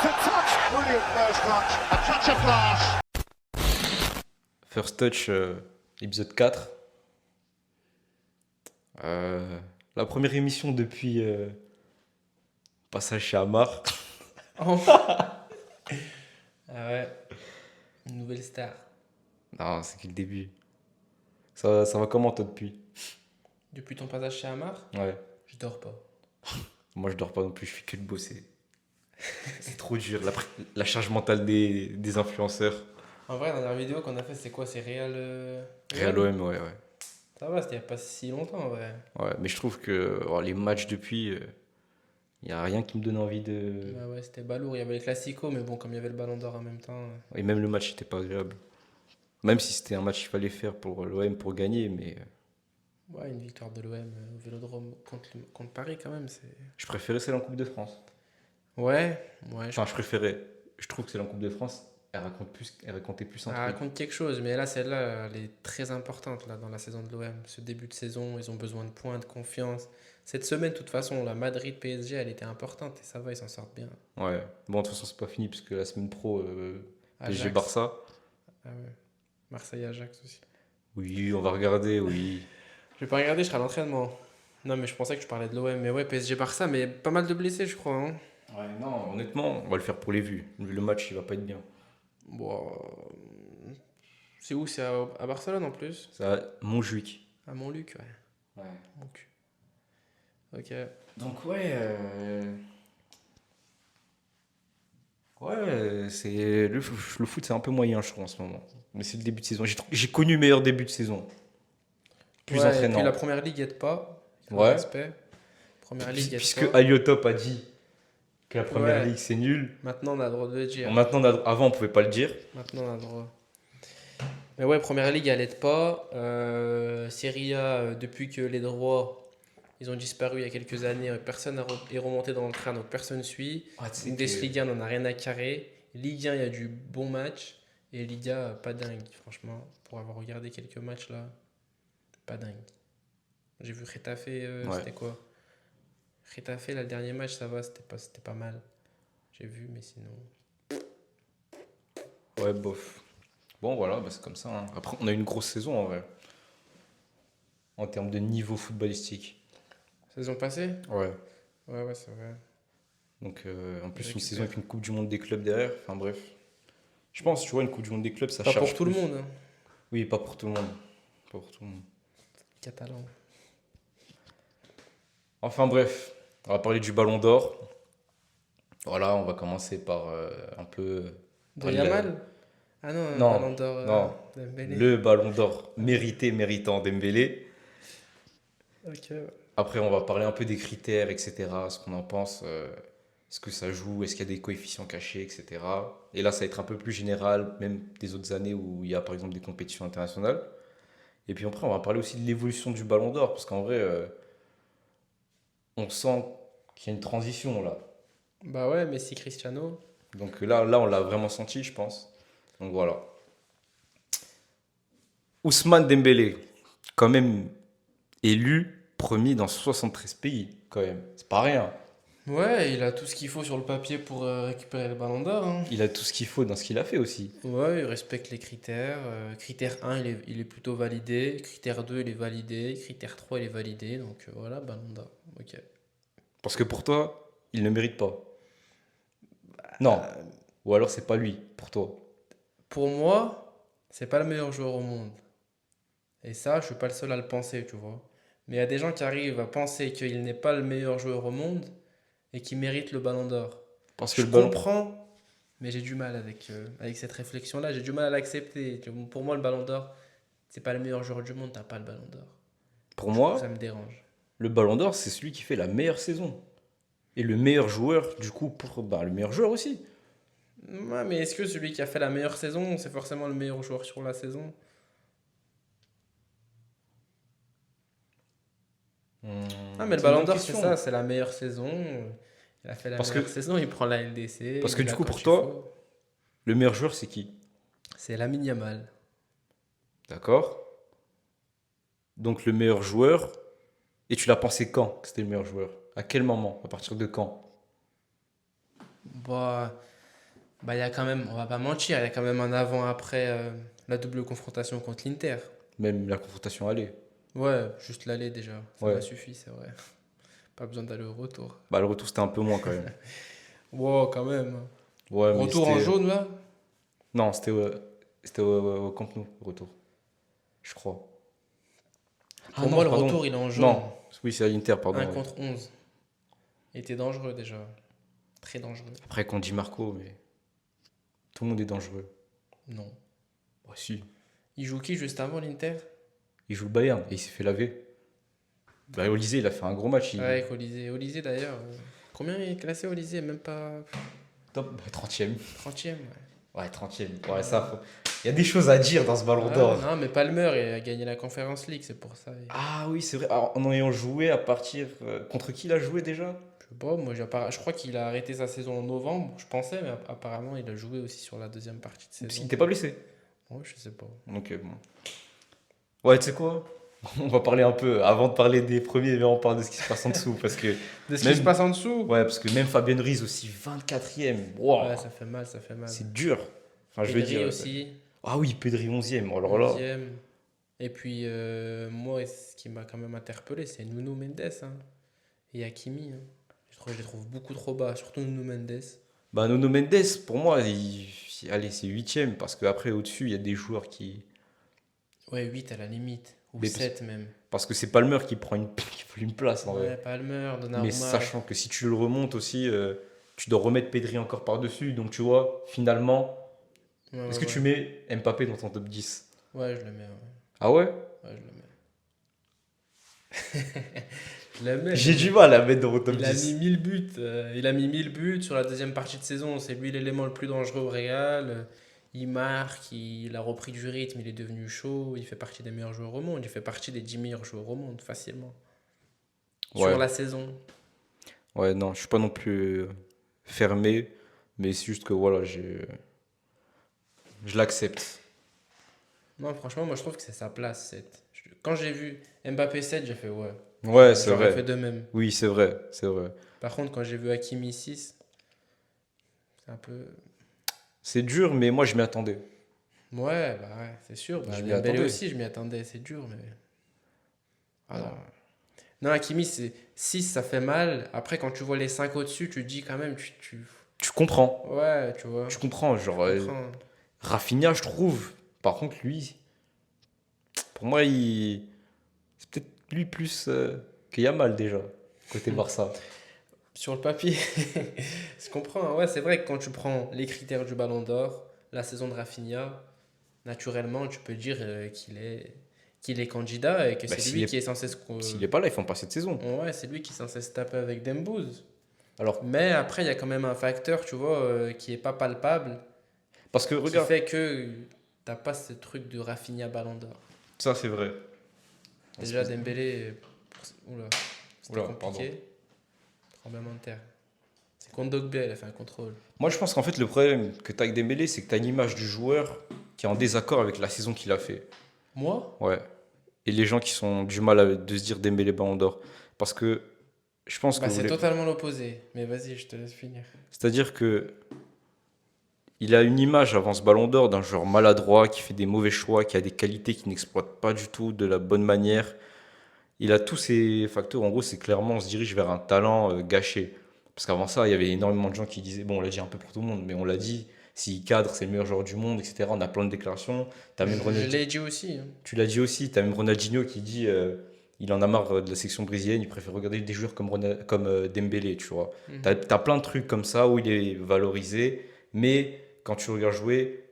What a touch! Brilliant first touch. A touch of class. First Touch, épisode 4. La première émission depuis passage chez Amar. Ah ouais, une nouvelle star. Non, c'est que le début. Ça va comment toi depuis? Depuis ton passage chez Amar, Ouais. je dors pas. Moi je dors pas non plus, je fais que de bosser. C'est trop dur, la charge mentale des influenceurs. En vrai, la dernière vidéo qu'on a fait, c'est quoi? C'est Real. Real OM, ouais. Ça va, c'était il y a pas si longtemps en vrai. Ouais, mais je trouve que les matchs depuis, il n'y a rien qui me donne envie de. Bah ouais, c'était balourd. Il y avait les classicos, mais bon, comme il y avait le ballon d'or en même temps. Et même le match n'était pas agréable. Même si c'était un match qu'il fallait faire pour l'OM pour gagner, mais Ouais, une victoire de l'OM au Vélodrome contre Paris quand même. je préférais celle en Coupe de France. Ouais, Enfin, je préférais. Je trouve que celle en Coupe de France, elle racontait plus un ça truc. raconte quelque chose, mais là, celle-là, elle est très importante là, dans la saison de l'OM. Ce début de saison, ils ont besoin de points, de confiance. Cette semaine, de toute façon, la Madrid-PSG, elle était importante et ça va, ils s'en sortent bien. Ouais. Bon, de toute façon, c'est pas fini puisque la semaine pro, PSG Ajax. Barça. Ah ouais. Marseille-Ajax aussi. Oui, on va regarder, oui. Je vais pas regarder, je serai à l'entraînement. Non, mais je pensais que tu parlais de l'OM. Mais ouais, PSG-Barça, mais pas mal de blessés, je crois. Hein. Ouais, non, honnêtement, on va le faire pour les vues. Le match, il va pas être bien. Bon, c'est où? C'est à Barcelone en plus? Ça, Montjuic. À Montluc, ouais. Ouais. Mon cul. Ok. Donc ouais, c'est le foot, c'est un peu moyen, je trouve en ce moment. Mais c'est le début de saison. J'ai connu meilleur début de saison. Plus Ouais, et entraînant. puis la première ligue aide pas. Ouais. Respect. Première ligue aide Puisque pas. Aliotop a dit que la première Ouais. ligue c'est nul. Maintenant, on a le droit de le dire. Bon, maintenant, avant, on pouvait pas le dire. Maintenant, on a le droit. Mais ouais, première ligue, elle aide pas. Serie A, depuis que les droits ils ont disparu il y a quelques années, personne est remonté dans le train, donc personne suit. Ah, Bundesliga, on n'en a rien à carrer. Ligue 1, il y a du bon match. Et Liga, pas dingue, franchement. Pour avoir regardé quelques matchs là, pas dingue. J'ai vu Retafe, Ouais. c'était quoi? Retafe, là, le dernier match, ça va, c'était pas mal. J'ai vu, mais sinon. Ouais, bof. Bon, voilà, bah, c'est comme ça. Hein. Après, on a eu une grosse saison en vrai. En termes de niveau footballistique. Saison passée? Ouais. Ouais, c'est vrai. Donc, en plus, une Récupère. saison avec une Coupe du Monde des clubs derrière. Enfin, bref. Je pense, tu vois, une Coupe du Monde des clubs, ça Pas charge pour tout le plus. monde, hein. Oui, pas pour tout le monde. Pas pour tout le monde. Catalan. Enfin, bref. On va parler du Ballon d'Or. Voilà, on va commencer par un peu. De parler Yamal? Ah non, Non, Ballon d'Or. non. Dembélé. Le Ballon d'Or méritant Dembélé. Ok. Après, on va parler un peu des critères, etc. Ce qu'on en pense. Est-ce que ça joue? Est-ce qu'il y a des coefficients cachés, etc. Et là, ça va être un peu plus général, même des autres années où il y a par exemple des compétitions internationales. Et puis après, on va parler aussi de l'évolution du Ballon d'Or, parce qu'en vrai, on sent qu'il y a une transition là. Bah ouais, Messi Cristiano. Donc là, on l'a vraiment senti, je pense. Donc voilà. Ousmane Dembélé, quand même élu premier dans 73 pays, quand même. C'est pas rien. Ouais, il a tout ce qu'il faut sur le papier pour récupérer le Ballon d'Or. Hein. Il a tout ce qu'il faut dans ce qu'il a fait aussi. Ouais, il respecte les critères. Critère 1, il est plutôt validé. Critère 2, il est validé. Critère 3, il est validé. Donc voilà, Ballon d'Or. Ok. Parce que pour toi, il ne mérite pas. Non. Ou alors c'est pas lui, pour toi. Pour moi, c'est pas le meilleur joueur au monde. Et ça, je suis pas le seul à le penser, tu vois. Mais il y a des gens qui arrivent à penser qu'il n'est pas le meilleur joueur au monde et qui mérite le Ballon d'Or. Parce que Je le ballon. comprends, mais j'ai du mal avec cette réflexion-là. J'ai du mal à l'accepter. Pour moi, le Ballon d'Or, c'est pas le meilleur joueur du monde, t'as pas le Ballon d'Or. Pour Ça moi, me dérange. le ballon d'or, c'est celui qui fait la meilleure saison. Et le meilleur joueur, du coup, pour le meilleur joueur aussi. Ouais, mais est-ce que celui qui a fait la meilleure saison, c'est forcément le meilleur joueur sur la saison? Ah, mais le C'est une Ballon bonne d'Or, c'est question. ça, c'est la meilleure saison. Il a fait la Parce meilleure que- saison, il prend la LDC. Parce que il du a coup, quand pour il toi, faut. le meilleur joueur, c'est qui? C'est Lamine Yamal. D'accord? Donc le meilleur joueur. Et tu l'as pensé quand que c'était le meilleur joueur? À quel moment? À partir de quand? Bah, Bah, il y a quand même, on va pas mentir, il y a quand même un avant-après la double confrontation contre l'Inter. Même la confrontation aller. Ouais, juste l'aller déjà, ça m'a Ouais. suffi, c'est vrai. Pas besoin d'aller au retour. Bah, le retour, c'était un peu moins quand même. Wow, quand même. Ouais, mais Retour en c'était. jaune là? Non, c'était au Camp Nou, le retour. Je crois. Ah Pour moi, non, le pardon. retour, il est en jaune. Non, oui, c'est à l'Inter, pardon. 1 Ouais. contre 11. Il était dangereux déjà. Très dangereux. Après, qu'on dit Marco, mais tout le monde est dangereux. Non. Bah, si. Il joue qui juste avant l'Inter? Il joue le Bayern et il s'est fait laver. Bah, Olysée, il a fait un gros match. Ouais, avec Olysée. Olysée d'ailleurs. Combien il est classé Olysée? Même pas Top, bah, 30e. 30e. Ouais, 30e. Ouais, ça, il y a des choses à dire dans ce ballon d'or. Non, mais Palmer, il a gagné la Conference League, c'est pour ça. Ah oui, c'est vrai. Alors, en ayant joué à partir. Contre qui il a joué déjà? Je sais pas, moi je crois qu'il a arrêté sa saison en novembre, je pensais, mais apparemment il a joué aussi sur la deuxième partie de Parce qu'il saison. n'était pas blessé. Ouais, je sais pas. Donc, bon. Ouais, tu sais quoi? On va parler un peu. Avant de parler des premiers, mais on parle de ce qui se passe en dessous. Parce que. De ce Même- qui se passe en dessous? Ouais, parce que même Fabien Ruiz aussi, 24e. Wow. Ouais, ça fait mal, ça fait mal. C'est dur. Enfin, je veux Pedri dire. aussi, Ah oui, Pedri 11e. Alors là. 11e. Et puis, moi, ce qui m'a quand même interpellé, c'est Nuno Mendes hein, et Hakimi. Hein. Je les trouve beaucoup trop bas, surtout Nuno Mendes. Bah, Nuno Mendes, pour moi, allez, c'est 8e. Parce qu'après, au-dessus, il y a des joueurs qui. Ouais, 8 à la limite, ou Mais 7 même. Parce que c'est Palmer qui prend qui prend une place en Ouais, vrai. Palmer, Mais Donnarumma. sachant que si tu le remontes aussi, tu dois remettre Pedri encore par-dessus. Donc tu vois, finalement, Ouais, est-ce ouais, que tu ouais. mets Mbappé dans ton top 10? Ouais, je le mets. Ouais. Ah ouais? Ouais, je le mets. Je le mets. J'ai du mal à mettre dans mon top Il a mis 10. 1000 buts. Il a mis 1000 buts sur la deuxième partie de saison. C'est lui l'élément le plus dangereux au Real. Il marque, il a repris du rythme, il est devenu chaud. Il fait partie des meilleurs joueurs au monde. Il fait partie des 10 meilleurs joueurs au monde, facilement. Ouais. Sur la saison. Ouais, non, je suis pas non plus fermé. Mais c'est juste que voilà, je l'accepte. Non, franchement, moi je trouve que c'est sa place, 7. Quand j'ai vu Mbappé 7, j'ai fait ouais. Ouais, c'est J'aurais fait vrai. de même. Oui, c'est vrai, c'est vrai. Par contre, quand j'ai vu Hakimi 6, c'est un peu. C'est dur, mais moi je m'y attendais. Ouais, bah ouais, c'est sûr. Bah, Je m'y Dembélé attendais. aussi, je m'y attendais. C'est dur, mais. Ah non. Non, Hakimi, c'est 6, ça fait mal. Après, quand tu vois les 5 au-dessus, tu te dis quand même, Tu comprends. Ouais, tu vois. Tu comprends. Genre, Je comprends. Rafinha, je trouve. Par contre, lui, pour moi, c'est peut-être lui plus que Yamal déjà, côté Barça. Sur le papier, je comprends. Hein. Ouais, c'est vrai que quand tu prends les critères du Ballon d'Or, la saison de Rafinha, naturellement, tu peux dire qu'il est candidat et que Bah, c'est s'il lui est- qui est censé se. S'il est pas là, ils font pas cette saison. Ouais, c'est lui qui est censé se taper avec Dembouz. Alors, Mais après, il y a quand même un facteur, tu vois, qui est pas palpable, parce que qui regarde, fait que t'as pas ce truc de Rafinha Ballon d'Or. ça c'est vrai. Déjà, Dembélé, oula, c'était Oula, compliqué. Tremblement de terre. C'est contre Dogbia, il a fait un contrôle. Moi, je pense qu'en fait, le problème que tu as avec Dembélé, c'est que tu as une image du joueur qui est en désaccord avec la saison qu'il a fait. Moi? Ouais. Et les gens qui sont du mal de se dire Dembélé Ballon d'Or. Parce que je pense que Bah, c'est totalement l'opposé. Mais vas-y, je te laisse finir. c'est-à-dire que il a une image avant ce Ballon d'Or d'un joueur maladroit qui fait des mauvais choix, qui a des qualités qu'il n'exploite pas du tout de la bonne manière. Il a tous ces facteurs. En gros, c'est clairement, on se dirige vers un talent gâché. Parce qu'avant ça, il y avait énormément de gens qui disaient, bon, on l'a dit un peu pour tout le monde, mais on l'a dit, s'il cadre, c'est le meilleur joueur du monde, etc. On a plein de déclarations. T'as même Je Ronaldinho, l'ai dit aussi. Hein. tu l'as dit aussi, t'as même Ronaldinho qui dit, il en a marre de la section brésilienne, il préfère regarder des joueurs comme Dembélé, tu vois. Mhm. T'as plein de trucs comme ça où il est valorisé, mais quand tu le regardes jouer,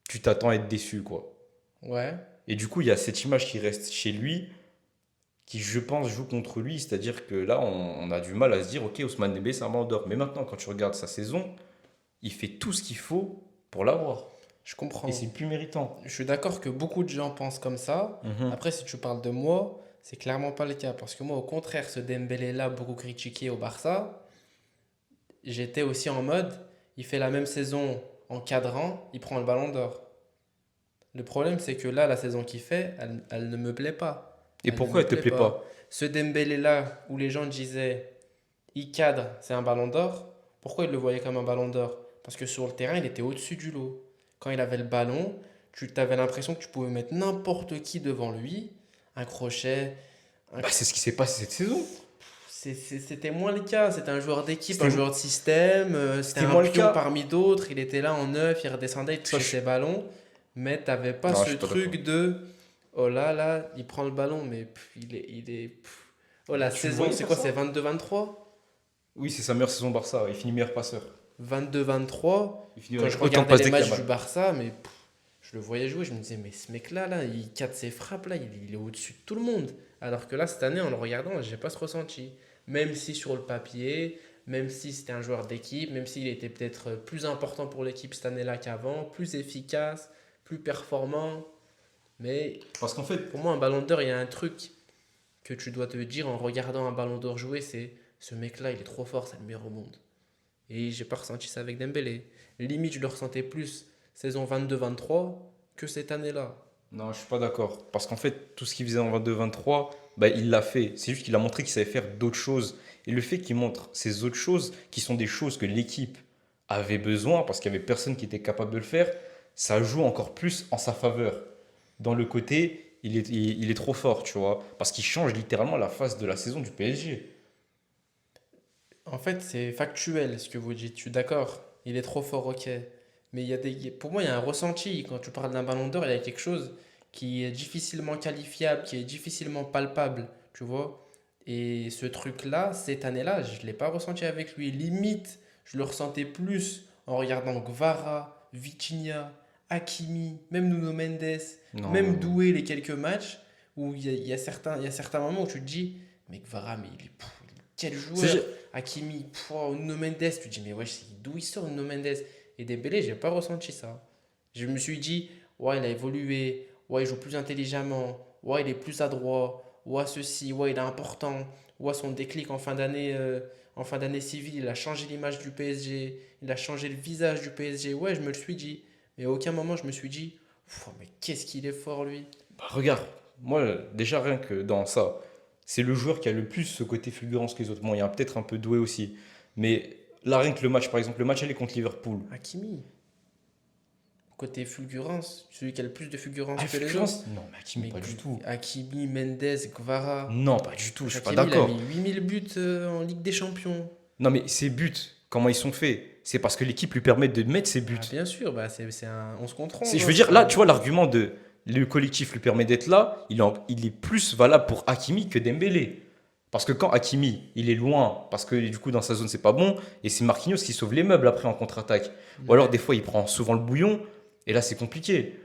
tu t'attends à être déçu, quoi. Ouais. Et du coup, il y a cette image qui reste chez lui, qui, je pense, joue contre lui. C'est-à-dire que là, on a du mal à se dire, ok, Ousmane Dembélé, c'est un Ballon d'Or. Mais maintenant, quand tu regardes sa saison, il fait tout ce qu'il faut pour l'avoir. Je comprends. Et c'est le plus méritant. Je suis d'accord que beaucoup de gens pensent comme ça. Mhm. Après, si tu parles de moi, c'est clairement pas le cas. Parce que moi, au contraire, ce Dembélé-là, beaucoup critiqué au Barça, j'étais aussi en mode, il fait la même saison en cadrant, il prend le ballon d'or. Le problème, c'est que là, la saison qu'il fait, elle ne me plaît pas. Et Elle pourquoi ne elle te me plaît pas? Ce Dembélé-là, où les gens disaient, il cadre, c'est un ballon d'or, pourquoi ils le voyaient comme un ballon d'or? Parce que sur le terrain, il était au-dessus du lot. Quand il avait le ballon, tu avais l'impression que tu pouvais mettre n'importe qui devant lui. Un crochet. Bah, c'est ce qui s'est passé cette saison. C'était moins le cas. C'était un joueur d'équipe, C'était un joueur de système. C'était c'était un moins le pion cas. parmi d'autres. Il était là en neuf, il redescendait, il Ça, touchait ses ballons. Mais t'avais pas Non, je ce suis pas truc d'accord. de oh là, il prend le ballon, mais oh, la Tu le saison, voyais c'est faire quoi? ça? C'est 22-23? Oui, c'est sa meilleure saison Barça. Il finit meilleur passeur. 22-23. Il finit Quand avec je autant de regardais passes les D que matchs Yamal. du Barça, mais je le voyais jouer, je me disais, mais ce mec-là, il capte ses frappes, là, il est au-dessus de tout le monde. Alors que là, cette année, en le regardant, j'ai pas ce ressenti. Même si sur le papier, même si c'était un joueur d'équipe, même s'il était peut-être plus important pour l'équipe cette année-là qu'avant, plus efficace, plus performant. Mais Parce qu'en fait, pour moi, un ballon d'or, il y a un truc que tu dois te dire en regardant un ballon d'or jouer, c'est ce mec-là, il est trop fort, c'est le meilleur au monde. Et j'ai pas ressenti ça avec Dembélé. Limite, je le ressentais plus saison 22-23 que cette année-là. non, je suis pas d'accord. Parce qu'en fait, tout ce qu'il faisait en 22-23, bah, il l'a fait. C'est juste qu'il a montré qu'il savait faire d'autres choses. Et le fait qu'il montre ces autres choses, qui sont des choses que l'équipe avait besoin, parce qu'il y avait personne qui était capable de le faire, ça joue encore plus en sa faveur. Dans le côté, il est trop fort, tu vois. Parce qu'il change littéralement la face de la saison du PSG. En fait, c'est factuel ce que vous dites, je suis d'accord. Il est trop fort, ok. Mais pour moi, il y a un ressenti. Quand tu parles d'un ballon d'or, il y a quelque chose qui est difficilement qualifiable, qui est difficilement palpable, tu vois. Et ce truc-là, cette année-là, je ne l'ai pas ressenti avec lui. Limite, je le ressentais plus en regardant Gvara, Vitinha, Hakimi, même Nuno Mendes, Non, non, même non. Doué les quelques matchs où il y a certains moments où tu te dis, mais Gvara, mais quel joueur! C'est- Hakimi, Nuno Mendes, tu te dis, mais wesh, d'où il sort Nuno Mendes? Et Dembélé, j'ai pas ressenti ça. Je me suis dit, ouais, il a évolué, ouais, il joue plus intelligemment, ouais, il est plus adroit, ouais, ceci, ouais, il est important, ouais, son déclic en fin d'année civile, il a changé l'image du PSG, il a changé le visage du PSG, ouais, je me le suis dit. Mais à aucun moment, je me suis dit, mais qu'est-ce qu'il est fort, lui. Bah, regarde, moi, déjà rien que dans ça, c'est le joueur qui a le plus ce côté fulgurance que les autres. Bon, il y a peut-être un peu doué aussi. Mais là, rien que le match, par exemple, le match aller contre Liverpool. Hakimi, côté fulgurance, celui qui a le plus de fulgurance Ah, que les autres. fulgurance? Non, mais Hakimi, pas du tout. Hakimi, Mendes, Kvara. Non, pas du tout, je suis pas Hakimi, il a d'accord. mis 8000 buts en Ligue des Champions. Non, mais ses buts, comment ils sont faits? C'est parce que l'équipe lui permet de mettre ses buts. Ah, bien sûr, bah, on se comprend. Je veux dire, là, tu vois, l'argument de le collectif lui permet d'être là, il est plus valable pour Hakimi que Dembélé. Parce que quand Hakimi, il est loin, parce que du coup, dans sa zone, c'est pas bon, et c'est Marquinhos qui sauve les meubles après en contre-attaque. Ou alors, des fois, il prend souvent le bouillon, et là, c'est compliqué.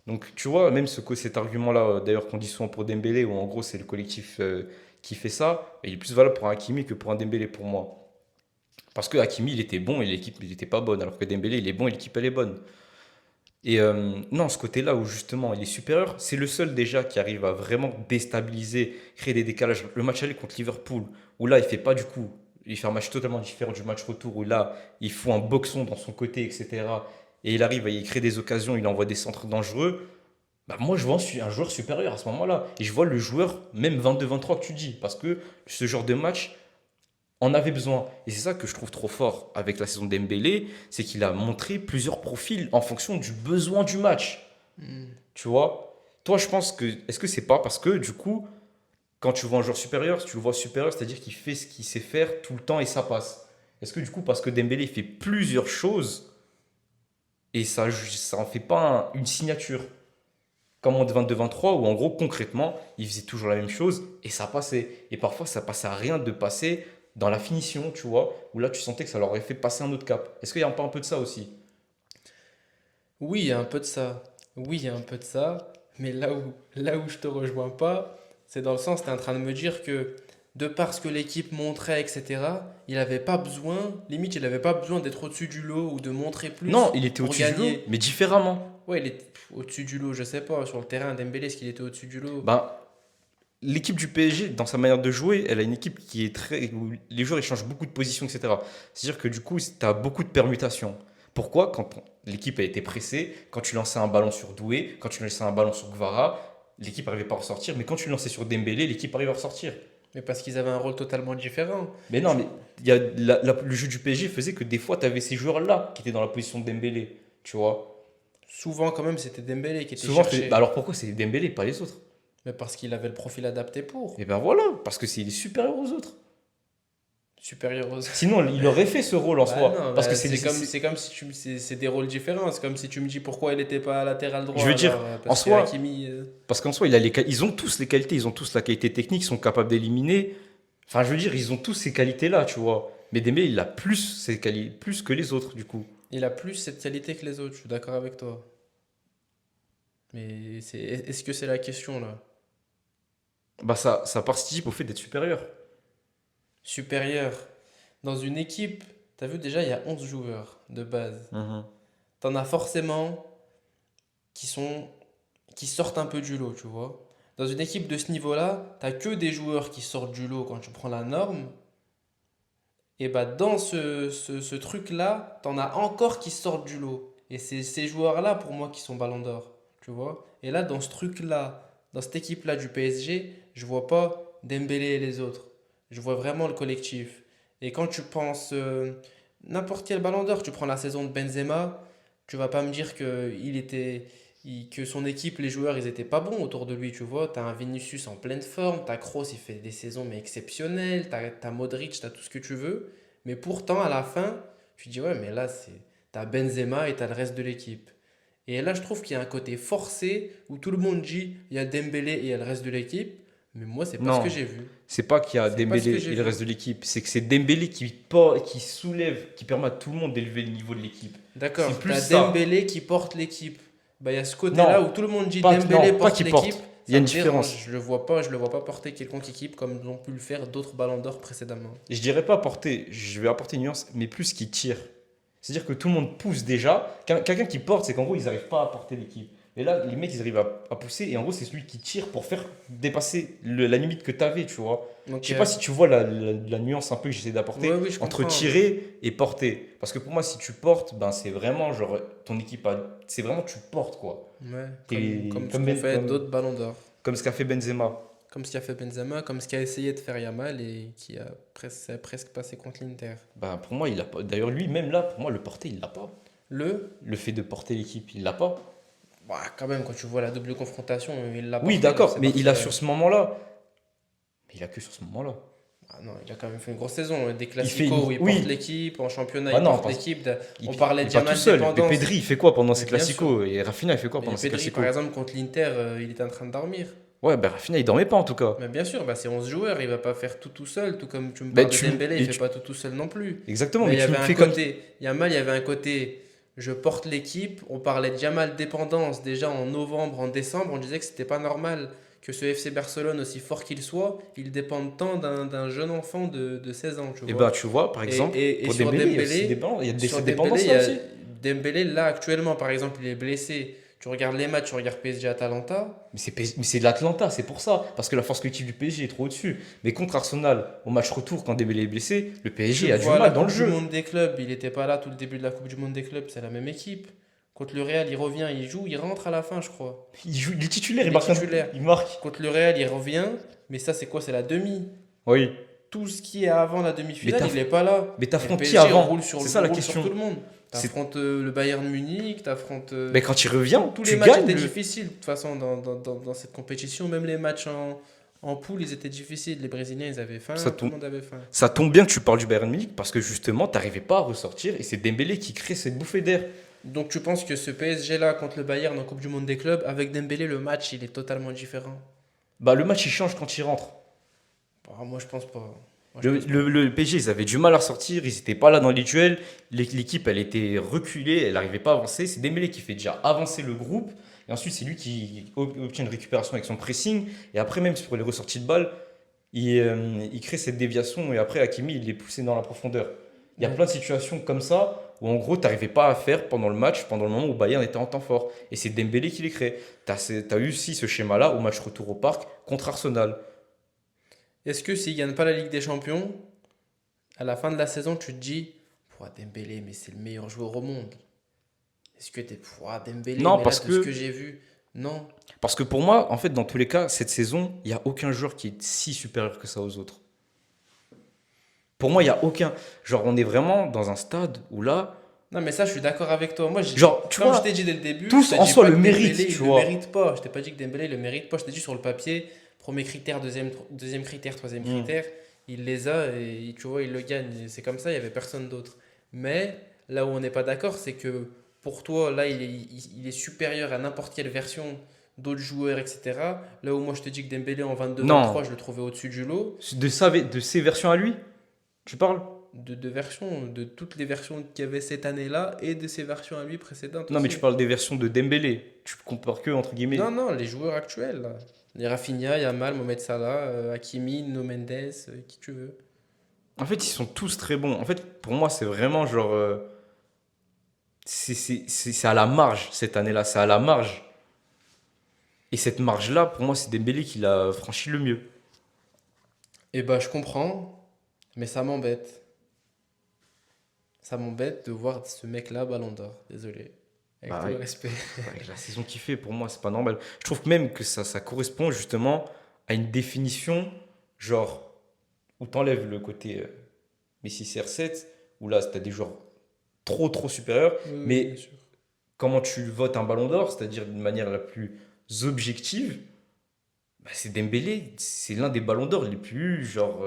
Donc, tu vois, même cet argument-là, d'ailleurs, qu'on dit souvent pour Dembélé, où en gros, c'est le collectif qui fait ça, il est plus valable pour un Hakimi que pour un Dembélé pour moi. Parce que Hakimi, il était bon et l'équipe, il n'était pas bonne, alors que Dembélé, il est bon et l'équipe, elle est bonne. Et non, ce côté-là où justement il est supérieur, c'est le seul déjà qui arrive à vraiment déstabiliser, créer des décalages. Le match aller contre Liverpool, où là il fait pas du coup, il fait un match totalement différent du match retour, où là il faut un boxon dans son côté, etc. Et il arrive à y créer des occasions, il envoie des centres dangereux. Bah moi je vois un joueur supérieur à ce moment-là. Et je vois le joueur, même 22-23 que tu dis, parce que ce genre de match, en avait besoin. Et c'est ça que je trouve trop fort avec la saison d'Embélé, c'est qu'il a montré plusieurs profils en fonction du besoin du match. Hmm. Tu vois? Toi, je pense que. Est-ce que c'est pas parce que, du coup, quand tu vois un joueur supérieur, si tu le vois supérieur, c'est-à-dire qu'il fait ce qu'il sait faire tout le temps et ça passe. Est-ce que, du coup, parce que Dembélé fait plusieurs choses et ça en fait pas une signature? Comme en 22-23, où en gros, concrètement, il faisait toujours la même chose et ça passait. Et parfois, ça passait à rien de passer dans la finition, tu vois, où là, tu sentais que ça leur aurait fait passer un autre cap. Est-ce qu'il y a pas un peu de ça aussi? Oui, il y a un peu de ça. Oui, il y a un peu de ça. Mais là où je te rejoins pas, c'est dans le sens, tu es en train de me dire que de par ce que l'équipe montrait, etc., il n'avait pas besoin, limite, il n'avait pas besoin d'être au-dessus du lot ou de montrer Non, plus il était pour au-dessus du lot, gagner. mais différemment. Ouais, il est au-dessus du lot, je sais pas. Sur le terrain, Dembélé, est-ce qu'il était au-dessus du lot? Ben, l'équipe du PSG, dans sa manière de jouer, elle a une équipe qui est très. Où les joueurs échangent beaucoup de positions, etc. C'est-à-dire que du coup, tu as beaucoup de permutations. Pourquoi? Quand l'équipe a été pressée, quand tu lançais un ballon sur Doué, quand tu lançais un ballon sur Gvara, l'équipe n'arrivait pas à ressortir. Mais quand tu lançais sur Dembélé, l'équipe arrive à ressortir. Mais parce qu'ils avaient un rôle totalement différent. Mais non, mais le jeu du PSG faisait que des fois, tu avais ces joueurs-là qui étaient dans la position de Dembélé, tu vois. Souvent, quand même, c'était Dembélé qui était Souvent, cherché. bah alors pourquoi c'est Dembélé, pas les autres? Mais parce qu'il avait le profil adapté pour. Et ben voilà, parce que c'est il est supérieur aux autres. Supérieur aux. Sinon, il aurait fait ce rôle en Bah soi. non, Parce bah que c'est comme si c'est des rôles différents. C'est comme si tu me dis pourquoi il n'était pas latéral droit. Je veux dire, alors, en parce que soi, Hakimi, parce qu'en soi, ils ont tous les qualités, ils ont tous la qualité technique, ils sont capables d'éliminer. Enfin, je veux dire, ils ont tous ces qualités-là, tu vois. Mais Dembélé, il a plus que les autres, du coup. il a plus cette qualité que les autres. Je suis d'accord avec toi. Mais est-ce que c'est la question là? Bah ça participe au fait d'être supérieur. Supérieur. Dans une équipe, t'as vu déjà, il y a 11 joueurs de base. T'en as forcément qui sont qui sortent un peu du lot, tu vois. Dans une équipe de ce niveau-là, t'as que des joueurs qui sortent du lot quand tu prends la norme. Et bah dans ce truc-là, t'en as encore qui sortent du lot. Et c'est ces joueurs-là pour moi qui sont Ballon d'Or, tu vois. Et là, dans ce truc-là, dans cette équipe-là du PSG, je vois pas Dembélé et les autres. Je vois vraiment le collectif. Et quand tu penses n'importe quel Ballon d'Or, tu prends la saison de Benzema, tu vas pas me dire que son équipe, les joueurs, ils étaient pas bons autour de lui, tu vois. T'as un Vinicius en pleine forme, t'as Kroos, il fait des saisons mais exceptionnelles, t'as Modric, t'as tout ce que tu veux. Mais pourtant, à la fin, tu dis, ouais, mais là, t'as Benzema et t'as le reste de l'équipe. Et là, je trouve qu'il y a un côté forcé où tout le monde dit, il y a Dembélé et il y a le reste de l'équipe. Mais moi, c'est pas ce Non, que j'ai vu. c'est pas qu'il y a C'est pas ce que Dembélé j'ai et le vu. reste de l'équipe. C'est que c'est Dembélé qui soulève, qui permet à tout le monde d'élever le niveau de l'équipe. D'accord, C'est plus t'as ça. Dembélé qui porte l'équipe. Bah, il y a ce côté-là Non, où tout le monde dit pas, Dembélé non, pas porte qui l'équipe. porte. Il y a Ça une me dérange. différence. Je le vois pas porter quelconque équipe comme l'ont pu le faire d'autres ballons d'or précédemment. Je dirais pas porter, je vais apporter une nuance, mais plus qui tire. C'est-à-dire que tout le monde pousse déjà. Quelqu'un qui porte, c'est qu'en gros, ils n'arrivent pas à porter l'équipe. Et là, les mecs, ils arrivent à pousser. Et en gros, c'est celui qui tire pour faire dépasser la limite que tu avais, tu vois. Donc, Je sais pas si tu vois la nuance un peu que j'essaie d'apporter ouais, oui, je entre comprends. tirer et porter. Parce que pour moi, si tu portes, ben, c'est vraiment genre ton équipe c'est vraiment tu portes quoi. Ouais, Et comme ce comme qu'ont fait d'autres ballons d'or. comme ce qu'a fait Benzema. Comme ce qu'a fait Benzema, comme ce qu'a essayé de faire Yamal et qui a presque passé contre l'Inter. Ben, pour moi, il a pas. D'ailleurs, lui, même là, pour moi, le porter, il l'a pas. Le, Le fait de porter l'équipe, il l'a pas. bah, quand même, quand tu vois la double confrontation, il l'a Oui, porté, donc d'accord, c'est mais il a parfait. sur ce moment-là. Mais il a que sur ce moment-là. Ah non, il a quand même fait une grosse saison. Des fait classicos où il oui. porte l'équipe, en championnat Ah il non, porte parce- l'équipe. Il, On parlait il de est pas tout Yamal seul. Mais dépendance. Pedri, il fait quoi pendant ces Mais bien classicos? Et Rafinha, il fait quoi Mais pendant ces Pedri, classicos? par exemple, contre l'Inter, il était en train de dormir. Ouais, ben Rafinha, il dormait pas en tout cas. Mais bien sûr, bah, c'est 11 joueurs, il va pas faire tout seul, tout comme tu me Bah, parles de Dembélé, il mais fait pas tout seul non plus. Exactement, Mais mais il y tu avait me un fais comme. côté, Yamal, il y avait un côté, je porte l'équipe, on parlait de Yamal dépendance déjà en novembre, en décembre, on disait que c'était pas normal que ce FC Barcelone, aussi fort qu'il soit, il dépende tant d'un jeune enfant de 16 ans, tu Et vois. bah, tu vois, par exemple, Et pour sur Dembélé, il y a aussi il y a sur cette Dembélé, dépendance là aussi. Dembélé, là, actuellement, par exemple, il est blessé. Tu regardes les matchs, tu regardes PSG Atalanta. Mais c'est de l'Atlanta, c'est pour ça. Parce que la force collective du PSG est trop au-dessus. Mais contre Arsenal, au match retour, quand Dembélé est blessé, le PSG a du Voilà, mal dans la le Coupe du jeu. Monde des clubs, il n'était pas là tout le début de la Coupe du Monde des clubs, c'est la même équipe. Contre le Real, il revient, il joue, il rentre à la fin, je crois. Il est titulaire, Il il est marque. titulaire. Il marque. Contre le Real, il revient, mais ça, c'est quoi? C'est la demi. Oui. Tout ce qui est avant la demi-finale, Mais il n'est pas là. mais Et le t'affrontes qui PSG avant? roule sur, C'est ça la roule sur question. tout le monde. C'est- T'affrontes le Bayern Munich, t'affrontes. Mais quand il revient, Tous tu les matchs gagnes. étaient difficiles, de toute façon, dans cette compétition. Même les matchs en poule, ils étaient difficiles. Les Brésiliens, ils avaient faim, Ça tout le monde avait faim. Ça tombe bien que tu parles du Bayern Munich parce que justement, t'arrivais pas à ressortir et c'est Dembélé qui crée cette bouffée d'air. Donc tu penses que ce PSG-là contre le Bayern en Coupe du Monde des clubs, avec Dembélé, le match, il est totalement différent? Bah, le match il change quand il rentre. Bah, moi, je pense pas. Moi, je pense pas. Le PSG, ils avaient du mal à ressortir, ils n'étaient pas là dans les duels. L'équipe, elle était reculée, elle n'arrivait pas à avancer. C'est Dembélé qui fait déjà avancer le groupe. Et ensuite, c'est lui qui obtient une récupération avec son pressing. Et après, même sur les ressorties de balles, il crée cette déviation. Et après, Hakimi, il est poussé dans la profondeur. Il y a Ouais. plein de situations comme ça où en gros, tu n'arrivais pas à faire pendant le match, pendant le moment où Bayern était en temps fort. Et c'est Dembélé qui les crée. Tu as eu aussi ce schéma-là au match retour au parc contre Arsenal. Est-ce que s'il gagne pas la Ligue des Champions, à la fin de la saison, tu te dis, Pouah, Dembélé, mais c'est le meilleur joueur au monde. Est-ce que t'es Pouah, Dembélé, Non, mais parce là, de ce que- que j'ai vu, Non. Parce que pour moi, en fait, dans tous les cas, cette saison, il n'y a aucun joueur qui est si supérieur que ça aux autres. Pour moi, il n'y a aucun. Genre, on est vraiment dans un stade où là, Non, mais ça, je suis d'accord avec toi. Moi, genre, tu comme je vois, t'ai dit dès le début, tous je t'ai en dit soi pas le que méritent, Dembélé, tu il le vois. mérite pas. Je t'ai pas dit que Dembélé, il le mérite pas. Je t'ai dit sur le papier, premier critère, deuxième critère, troisième Mm. critère, il les a et tu vois, il le gagne. Et c'est comme ça, il y avait personne d'autre. Mais là où on n'est pas d'accord, c'est que pour toi, là, il est supérieur à n'importe quelle version d'autres joueurs, etc. Là où moi, je te dis que Dembélé en 22-23, Non, je le trouvais au-dessus du lot. de ses versions à lui, tu parles? De versions, de toutes les versions qu'il y avait cette année-là et de ses versions à lui précédentes Non, mais aussi. tu parles des versions de Dembélé. Tu compares que, entre guillemets. Non, non, les joueurs actuels, là. Les Rafinha, Yamal, Mohamed Salah, Hakimi, No Mendes, qui tu veux. En fait, ils sont tous très bons. En fait, pour moi, c'est vraiment genre. C'est à la marge cette année-là. C'est à la marge. Et cette marge-là, pour moi, c'est Dembélé qui l'a franchi le mieux. Eh ben, je comprends, mais ça m'embête. Ça m'embête de voir ce mec-là Ballon d'Or. Désolé. Avec Bah tout oui. le respect. Avec la saison qu'il fait, pour moi, c'est pas normal. Je trouve même que ça correspond justement à une définition, genre, où t'enlèves le côté Messi CR7, où là, t'as des joueurs trop supérieurs. Oui, oui, bien Mais sûr. comment tu votes un ballon d'or, c'est-à-dire d'une manière la plus objective, bah, c'est Dembélé. C'est l'un des ballons d'or les plus, genre,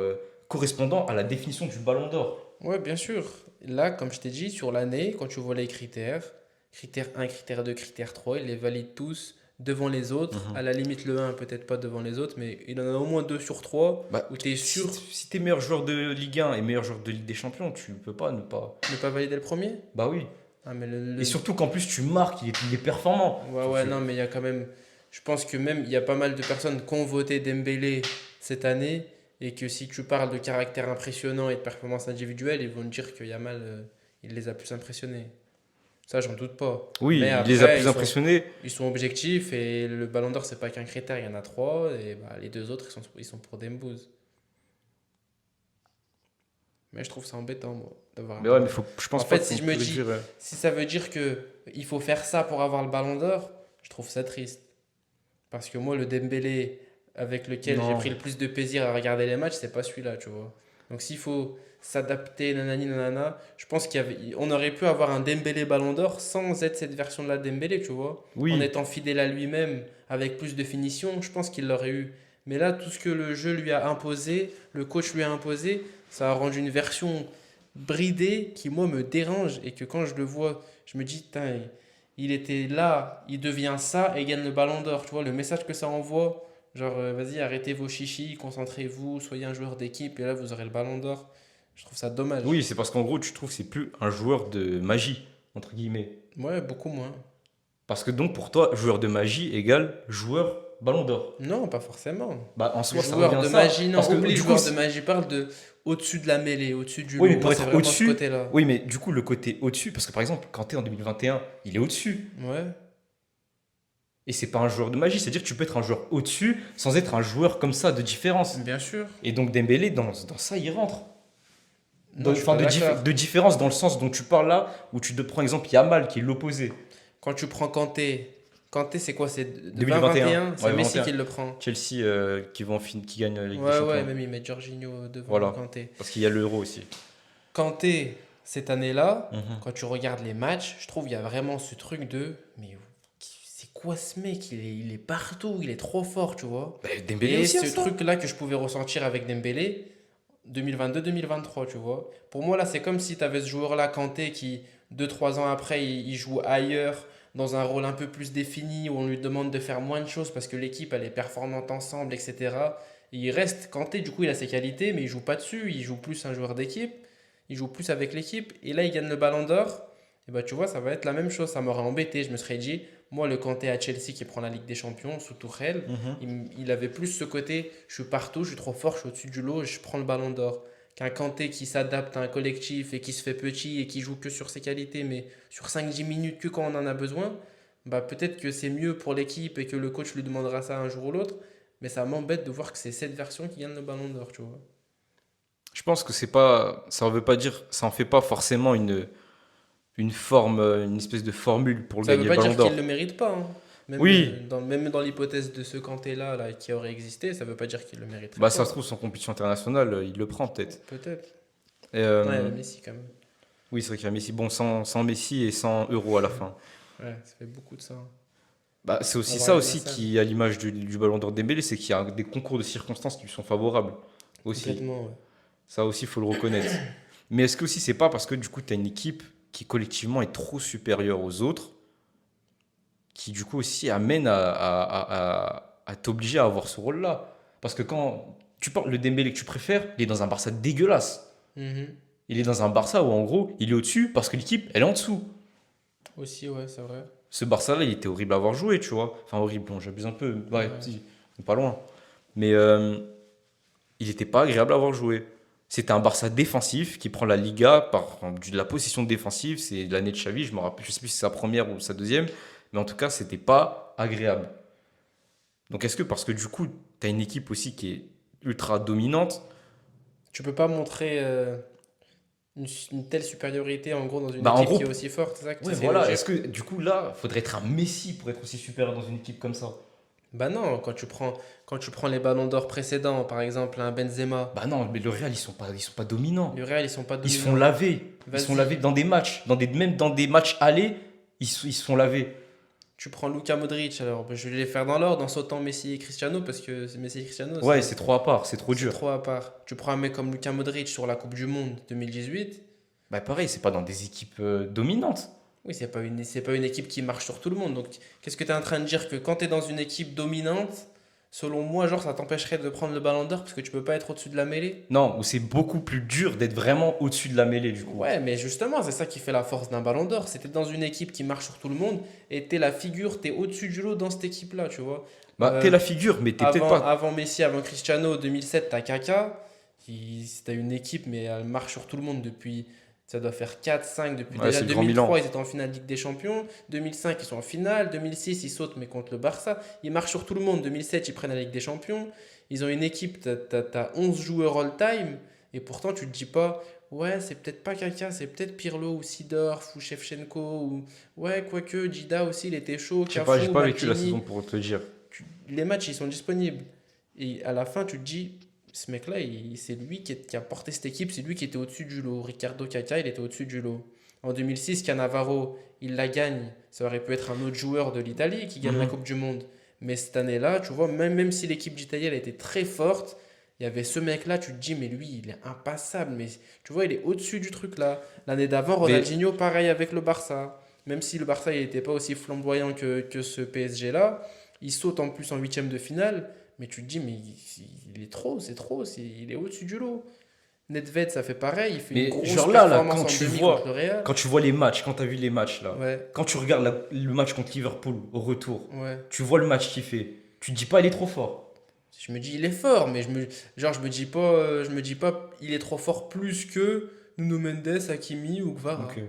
correspondant à la définition du ballon d'or. Ouais, bien sûr. Là, comme je t'ai dit, sur l'année, quand tu vois les critères, critère 1, critère 2, critère 3, il les valide tous devant les autres. À Mhm. la limite, le 1, peut-être pas devant les autres, mais il en a au moins 2 sur 3 Bah, où tu es si, sûr si t'es meilleur joueur de Ligue 1 et meilleur joueur de Ligue des Champions, tu peux pas ne pas. de ne pas valider le premier. Bah oui. Ah, mais Et surtout qu'en plus tu marques, il est performant. Ouais, ouais, non, mais il y a quand même. Je pense que même il y a pas mal de personnes qui ont voté Dembélé cette année et que si tu parles de caractère impressionnant et de performance individuelle, ils vont te dire que Yamal, il les a plus impressionnés. Ça, j'en doute pas. Oui, Mais il les a après, plus impressionnés. ils sont objectifs et le Ballon d'Or, c'est pas qu'un critère, il y en a trois et bah, les deux autres, ils sont pour Dembouz. Mais je trouve ça embêtant, moi, d'avoir un Mais ouais, Ballon mais d'Or. je En pense pas fait, si qu'on je me peut dis, dire. si ça veut dire que il faut faire ça pour avoir le Ballon d'Or, je trouve ça triste. Parce que moi, le Dembélé avec lequel j'ai Non. pris le plus de plaisir à regarder les matchs, c'est pas celui-là, tu vois. Donc s'il faut s'adapter, nanani, nanana, je pense on aurait pu avoir un Dembélé Ballon d'Or sans être cette version de la Dembélé, tu vois. En Oui, étant fidèle à lui-même, avec plus de finition, je pense qu'il l'aurait eu. Mais là, tout ce que le jeu lui a imposé, le coach lui a imposé, ça a rendu une version bridée qui, moi, me dérange et que quand je le vois, je me dis, putain, il était là, il devient ça et gagne le ballon d'or. Tu vois, le message que ça envoie, genre, vas-y, arrêtez vos chichis, concentrez-vous, soyez un joueur d'équipe et là, vous aurez le ballon d'or. Je trouve ça dommage. oui, c'est parce qu'en gros, tu trouves que c'est plus un joueur de magie, entre guillemets. Ouais, beaucoup moins. Parce que donc pour toi, joueur de magie égale joueur ballon d'or. Non, pas forcément. Bah en soi, ça Joueur revient à de ça. magie, non, Parce que oublie du coup, joueur de magie, parle de au-dessus de la mêlée, au-dessus du oui, lot. mais pour Moi, c'est être vraiment ce au-dessus, côté-là. oui, mais du coup, le côté au-dessus, parce que par exemple, Kanté en 2021, il est au-dessus. Ouais. Et c'est pas un joueur de magie, c'est-à-dire que tu peux être un joueur au-dessus sans être un joueur comme ça de différence. Bien sûr. Et donc Dembélé, dans ça, il rentre. Non, je suis Enfin, pas d'accord. de différence dans le sens dont tu parles là, où tu te prends exemple Yamal qui est l'opposé. Quand tu prends Kanté, Kanté, c'est quoi? C'est de 2021. 2021? C'est Ouais, Messi 21. qui le prend. Chelsea qui gagne la Ligue des Ouais, Champions. ouais, même il met Jorginho devant Voilà. Kanté. Parce qu'il y a l'Euro aussi. Kanté, cette année-là, Mhm. quand tu regardes les matchs, je trouve qu'il y a vraiment ce truc de. Mais c'est quoi ce mec? Il est partout, il est trop fort, tu vois. Bah, Dembélé Et aussi, ce hein, ça. truc-là que je pouvais ressentir avec Dembélé, 2022-2023, tu vois. Pour moi, là, c'est comme si tu avais ce joueur-là, Kanté, qui, 2 3 ans après, il joue ailleurs, dans un rôle un peu plus défini, où on lui demande de faire moins de choses parce que l'équipe, elle est performante ensemble, etc. Et il reste Kanté, du coup, il a ses qualités, mais il joue pas dessus, il joue plus un joueur d'équipe, il joue plus avec l'équipe. Et là, il gagne le ballon d'or. Et bah, tu vois, ça va être la même chose. Ça m'aurait embêté. Je me serais dit, moi, le Kanté à Chelsea qui prend la Ligue des Champions sous Tuchel, il avait plus ce côté, je suis partout, je suis trop fort, je suis au-dessus du lot, je prends le ballon d'or. Qu'un Kanté qui s'adapte à un collectif et qui se fait petit et qui joue que sur ses qualités, mais sur 5 10 minutes que quand on en a besoin, bah peut-être que c'est mieux pour l'équipe et que le coach lui demandera ça un jour ou l'autre. Mais ça m'embête de voir que c'est cette version qui gagne le ballon d'or, tu vois. Je pense que c'est pas, ça en veut pas dire, ça en fait pas forcément une forme, une espèce de formule pour Ça veut gagner pas le Ballon dire d'Or. qu'il ne le mérite pas, hein. Oui. Même dans l'hypothèse de ce Kanté-là là, qui aurait existé, ça veut pas dire qu'il le mériterait Bah, pas. ça se trouve, sans compétition internationale, il le prend peut-être. Peut-être. Et, Ouais, Messi quand même. oui, c'est vrai qu'il y a Messi. Bon, sans Messi et 100 euros à la fin. Ouais, ça fait beaucoup de ça. Bah, c'est aussi Avoir ça les aussi massacres. qui, à l'image du Ballon d'Or Dembélé, c'est qu'il y a des concours de circonstances qui lui sont favorables aussi. Complètement, ouais. Ça aussi, il faut le reconnaître. Mais est-ce que aussi, c'est pas parce que du coup, tu as une équipe qui collectivement est trop supérieure aux autres, qui du coup aussi amène à t'obliger à avoir ce rôle-là? Parce que quand tu parles le Dembélé que tu préfères, il est dans un Barça dégueulasse. Mhm. Il est dans un Barça où en gros, il est au-dessus parce que l'équipe, elle est en dessous. Aussi, ouais, c'est vrai. Ce Barça-là, il était horrible à avoir joué, tu vois. Enfin, horrible, bon, j'abuse un peu. Ouais, Ouais. si, pas loin. Mais il n'était pas agréable à avoir joué. C'était un Barça défensif qui prend la Liga par de la possession défensive. C'est l'année de Xavi, je me rappelle, je sais plus si c'est sa première ou sa deuxième, mais en tout cas, c'était pas agréable. Donc, est-ce que parce que du coup, tu as une équipe aussi qui est ultra dominante, Tu peux pas montrer une telle supériorité en gros dans une bah en équipe gros, qui est aussi forte, c'est ça que tu ouais, essaies de voilà. dire? Est-ce que du coup là, faudrait être un Messi pour être aussi supérieur dans une équipe comme ça? Bah non, quand tu prends les ballons d'or précédents, par exemple un Benzema, Bah non, mais le Real, ils sont pas dominants. le Real ils sont pas Ils se font dominants. laver. Ils se font Vas-y, laver dans des matchs, même dans des matchs allés, ils se font laver. tu prends Luka Modric, alors bah, je vais les faire dans l'ordre en sautant Messi et Cristiano parce que c'est Messi et Cristiano, Ouais, c'est trop à part, c'est trop c'est dur. trop à part. Tu prends un mec comme Luka Modric sur la Coupe du Monde 2018, Bah pareil, c'est pas dans des équipes dominantes. oui, c'est pas une équipe qui marche sur tout le monde. Donc qu'est-ce que tu es en train de dire que quand tu es dans une équipe dominante, selon moi, genre ça t'empêcherait de prendre le ballon d'or parce que tu peux pas être au-dessus de la mêlée? Non, où c'est beaucoup plus dur d'être vraiment au-dessus de la mêlée du coup. Ouais, mais justement, c'est ça qui fait la force d'un ballon d'or. C'était dans une équipe qui marche sur tout le monde et t'es la figure, t'es au-dessus du lot dans cette équipe-là, tu vois. Bah t'es Euh, la figure, mais t'es peut-être pas. avant Messi, avant Cristiano, 2007, t'as Kaka. T'as une équipe, mais elle marche sur tout le monde depuis. Ça doit faire 4, 5, depuis Ouais, déjà c'est le Grand 2003, Milan. ils étaient en finale Ligue des Champions. 2005, ils sont en finale. 2006, ils sautent, mais contre le Barça. Ils marchent sur tout le monde. 2007, ils prennent la Ligue des Champions. Ils ont une équipe, t'as 11 joueurs all-time. Et pourtant, tu te dis pas, ouais, c'est peut-être pas Kaka, c'est peut-être Pirlo ou Sidorf ou Shevchenko. Ou... Ouais, quoique, Dida aussi, il était chaud. Je sais pas, j'ai Cafu, pas vécu la Maldini. saison pour te dire. Les matchs, ils sont disponibles. Et à la fin, tu te dis, ce mec-là, c'est lui qui a porté cette équipe, c'est lui qui était au-dessus du lot. Ricardo Caca, il était au-dessus du lot. En 2006, Cannavaro, il la gagne. Ça aurait pu être un autre joueur de l'Italie qui gagne la Mhm. Coupe du Monde. Mais cette année-là, tu vois, même si l'équipe d'Italie, elle était très forte, il y avait ce mec-là, tu te dis, mais lui, il est impassable. Mais tu vois, il est au-dessus du truc là. L'année d'avant, Mais Ronaldinho, pareil avec le Barça. Même si le Barça, il n'était pas aussi flamboyant que ce PSG-là, il saute en plus en huitième de finale. Mais tu te dis, mais il est trop, c'est trop, il est au-dessus du lot. Nedved, ça fait pareil, il fait une Mais grosse genre là, performance en demi contre le Real. quand tu vois les matchs, quand tu as vu les matchs là, Ouais, quand tu regardes le match contre Liverpool au retour, ouais. tu vois le match qu'il fait, tu te dis pas il est trop fort. Je me dis, il est fort, mais je me dis pas, il est trop fort plus que Nuno Mendes, Hakimi ou Kvara. Donc, ouais.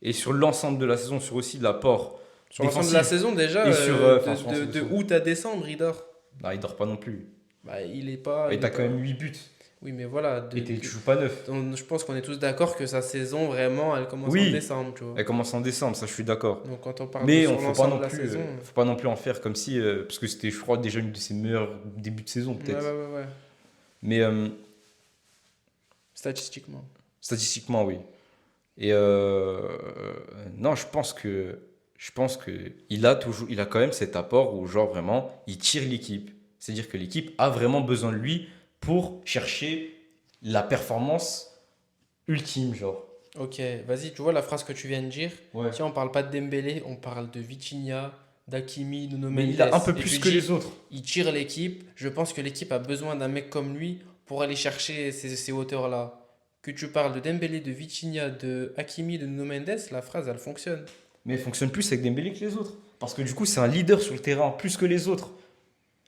Et sur l'ensemble de la saison, sur aussi l'apport Sur l'ensemble de la défensif saison, déjà, et sur, enfin, sur l'ensemble de de août à décembre, il dort. bah, il dort pas non plus. Bah, il est pas. Et il est t'as quand pas- même 8 buts Oui, mais voilà. et tu joues pas neuf. Je pense qu'on est tous d'accord que sa saison, vraiment, elle commence en Oui, décembre, tu vois. elle commence en décembre, ça je suis d'accord. Donc quand on parle Mais sur on faut pas l'ensemble non de la plus, saison. faut pas non plus en faire comme si, parce que c'était, je crois, déjà une de ses meilleurs débuts de saison Ouais, peut-être. ouais, ouais, ouais. Mais Statistiquement. statistiquement, oui. Et non, je pense que il a quand même cet apport où genre vraiment, il tire l'équipe. C'est-à-dire que l'équipe a vraiment besoin de lui pour chercher la performance ultime, genre. Ok, vas-y, tu vois la phrase que tu viens de dire. Ouais. Tiens, on parle pas de Dembélé, on parle de Vitinha, d'Hakimi, Nuno Mais Mendes. il a un peu Et plus tu que dis, les autres. il tire l'équipe. Je pense que l'équipe a besoin d'un mec comme lui pour aller chercher ces hauteurs-là. Que tu parles de Dembélé, de Vitinha, de Hakimi, de Nuno Mendes, la phrase, elle fonctionne. Mais il fonctionne plus avec Dembélé que les autres. Parce que du coup, c'est un leader sur le terrain, plus que les autres.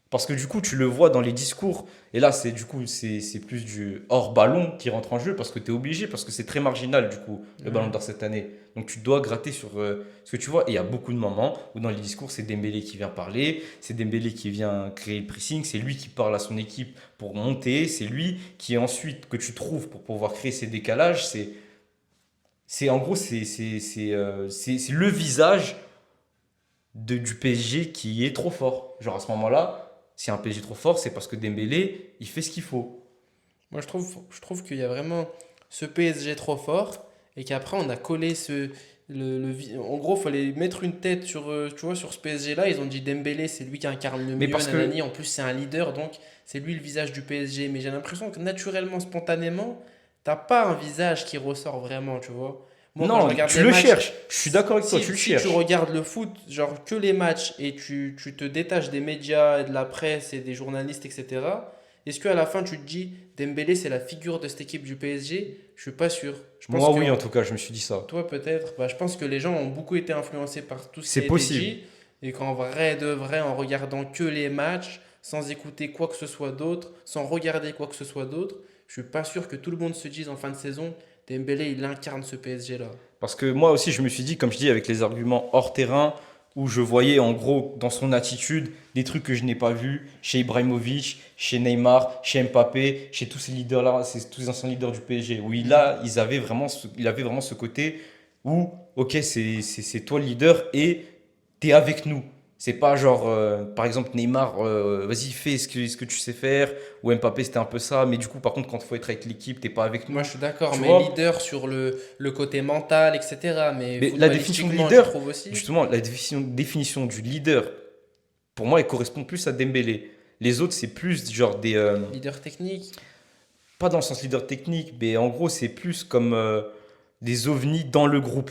Parce que du coup, tu le vois dans les discours. Et là, c'est plus du hors ballon qui rentre en jeu parce que tu es obligé, parce que c'est très marginal du coup, le ballon Ouais. d'or cette année. Donc tu dois gratter sur ce que tu vois. Et il y a beaucoup de moments où dans les discours, c'est Dembélé qui vient parler, c'est Dembélé qui vient créer le pressing, c'est lui qui parle à son équipe pour monter, c'est lui qui ensuite que tu trouves pour pouvoir créer ces décalages. C'est en gros, c'est le visage du PSG qui est trop fort. Genre à ce moment-là, si un PSG trop fort, c'est parce que Dembélé, il fait ce qu'il faut. Moi, je trouve qu'il y a vraiment ce PSG trop fort et qu'après, on a collé en gros, il fallait mettre une tête sur, tu vois, sur ce PSG-là. Ils ont dit Dembélé, c'est lui qui incarne le Mais mieux, parce que, nanani. En plus, c'est un leader, donc c'est lui le visage du PSG. Mais j'ai l'impression que naturellement, spontanément, t'as pas un visage qui ressort vraiment, tu vois. Moi, quand je non, regarde tu les le matchs, cherches. Je suis d'accord avec toi, tu le si tu cherches. regardes le foot, genre que les matchs et tu te détaches des médias et de la presse et des journalistes, etc., est-ce qu'à la fin tu te dis Dembélé c'est la figure de cette équipe du PSG? Je suis pas sûr. Je pense Moi, que oui, en tout cas, je me suis dit ça. toi peut-être, bah, je pense que les gens ont beaucoup été influencés par tout ce qui C'est a été possible. dit et qu'en vrai de vrai, en regardant que les matchs, sans écouter quoi que ce soit d'autre, sans regarder quoi que ce soit d'autre, je suis pas sûr que tout le monde se dise en fin de saison Dembélé il incarne ce PSG là. Parce que moi aussi, je me suis dit, comme je dis, avec les arguments hors terrain, où je voyais en gros dans son attitude des trucs que je n'ai pas vus chez Ibrahimovic, chez Neymar, chez Mbappé, chez tous ces leaders-là, tous les anciens leaders du PSG, où il avait vraiment ce côté où, ok, c'est toi le leader et t'es avec nous. C'est pas genre, par exemple, Neymar, vas-y, fais ce que tu sais faire, ou Mbappé, c'était un peu ça, mais du coup, par contre, quand il faut être avec l'équipe, t'es pas avec Moi, nous. je suis d'accord, Tu mais vois? leader sur le côté mental, etc. Mais Mais la définition de footballistiquement, tu leader, trouves aussi? justement, la définition du leader, pour moi, elle correspond plus à Dembélé. Les autres, c'est plus genre Leader technique. pas dans le sens leader technique, mais en gros, c'est plus comme des ovnis dans le groupe.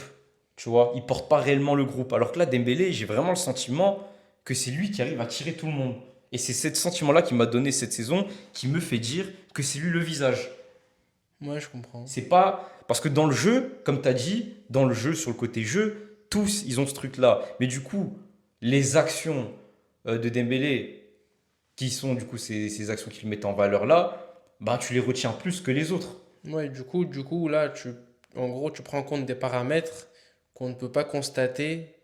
Tu vois, ils portent pas réellement le groupe. Alors que là, Dembélé, j'ai vraiment le sentiment que c'est lui qui arrive à tirer tout le monde. Et c'est ce sentiment-là qui m'a donné cette saison, qui me fait dire que c'est lui le visage. Moi, je comprends. C'est pas. Parce que dans le jeu, comme tu as dit, dans le jeu, sur le côté jeu, tous, ils ont ce truc-là. Mais du coup, les actions de Dembélé, qui sont du coup ces actions qu'il met en valeur là, bah, tu les retiens plus que les autres. Ouais, du coup, là, en gros, tu prends en compte des paramètres qu'on ne peut pas constater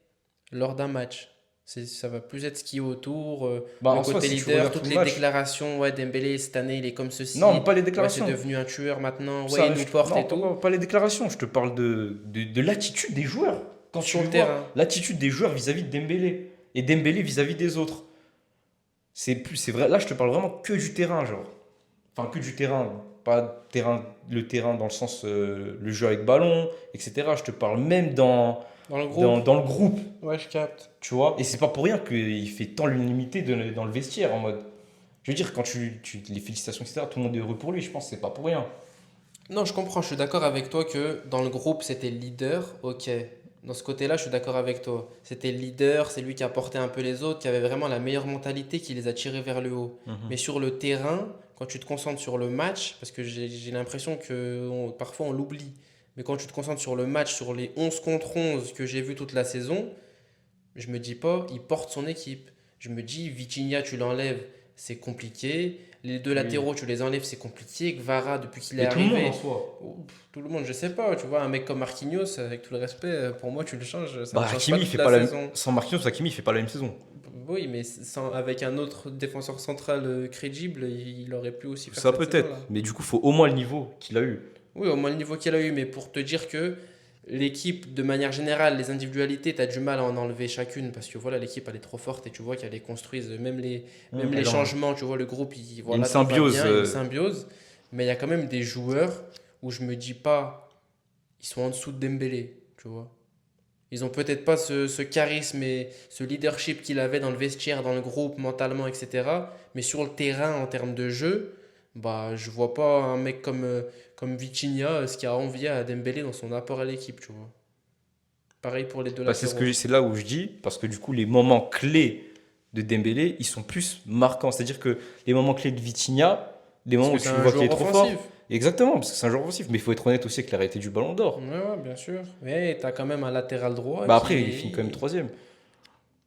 lors d'un match. Ça va plus être ce qui est autour, Bah, le en soi, côté si tu leader, regardes tout toutes le les match, déclarations. Ouais, Dembélé, cette année, il est comme ceci. non, pas les Ouais, c'est déclarations. devenu un tueur maintenant. Ouais, Ça, il nous porte non, et tout. pas les déclarations. Je te parle de l'attitude des joueurs. Quand tu Sur le vois terrain. l'attitude des joueurs vis-à-vis de Dembélé et Dembélé vis-à-vis des autres. C'est vrai. Là, je te parle vraiment que du terrain, genre. Enfin, que du terrain. Pas terrain, le terrain dans le sens le jeu avec ballon, etc. Je te parle même Dans le groupe. dans le groupe, Ouais, je capte. tu vois. Et c'est pas pour rien qu'il fait tant l'unanimité dans le vestiaire en mode. Je veux dire, quand les félicitations, etc., tout le monde est heureux pour lui, je pense que c'est pas pour rien. Non, je comprends, je suis d'accord avec toi que dans le groupe, c'était le leader, ok. Dans ce côté-là, je suis d'accord avec toi. C'était le leader, c'est lui qui a porté un peu les autres, qui avait vraiment la meilleure mentalité, qui les a tirés vers le haut. Mais sur le terrain, quand tu te concentres sur le match, parce que j'ai l'impression que parfois on l'oublie, mais quand tu te concentres sur le match, sur les 11 contre 11 que j'ai vu toute la saison, je me dis pas, il porte son équipe. Je me dis, Vitinha, tu l'enlèves, c'est compliqué. Les deux Oui. latéraux, tu les enlèves, c'est compliqué. Gvara, depuis qu'il est Mais tout le monde arrivé, en soi. tout le monde, je sais pas. Tu vois, un mec comme Marquinhos, avec tout le respect, pour moi, tu le changes. Ça Bah, ne change pas Hakimi, il toute fait la pas saison. sans Marquinhos, Hakimi, il fait pas la même saison. Oui, mais avec un autre défenseur central crédible, il aurait pu aussi faire Ça cette peut-être. saison-là. Mais du coup, faut au moins le niveau qu'il a eu. Oui, au moins le niveau qu'il a eu, mais pour te dire que l'équipe, de manière générale, les individualités, tu as du mal à en enlever chacune parce que voilà, l'équipe elle est trop forte et tu vois qu'elle les construise, même les Elle en- changements, tu vois, le groupe, Il y a voilà, une tout va symbiose. bien, il y a une symbiose, mais il y a quand même des joueurs où je me dis pas, ils sont en dessous de Dembélé, tu vois. Ils ont peut-être pas ce charisme et ce leadership qu'il avait dans le vestiaire, dans le groupe, mentalement, etc. Mais sur le terrain, en termes de jeu, bah, je vois pas un mec comme Vitinha, ce qui a envié à Dembélé dans son apport à l'équipe, tu vois. Pareil pour les deux Bah, latéraux. c'est là où je dis, parce que du coup, les moments clés de Dembélé, ils sont plus marquants. C'est-à-dire que les moments clés de Vitinha, les Parce moments que où c'est tu un vois qu'il est joueur trop offensif. fort. Exactement, parce que c'est un joueur offensif. Mais il faut être honnête aussi avec la réalité du Ballon d'Or. Ouais, ouais, bien sûr. Mais t'as quand même un latéral droit Bah qui après, il est... finit quand même troisième.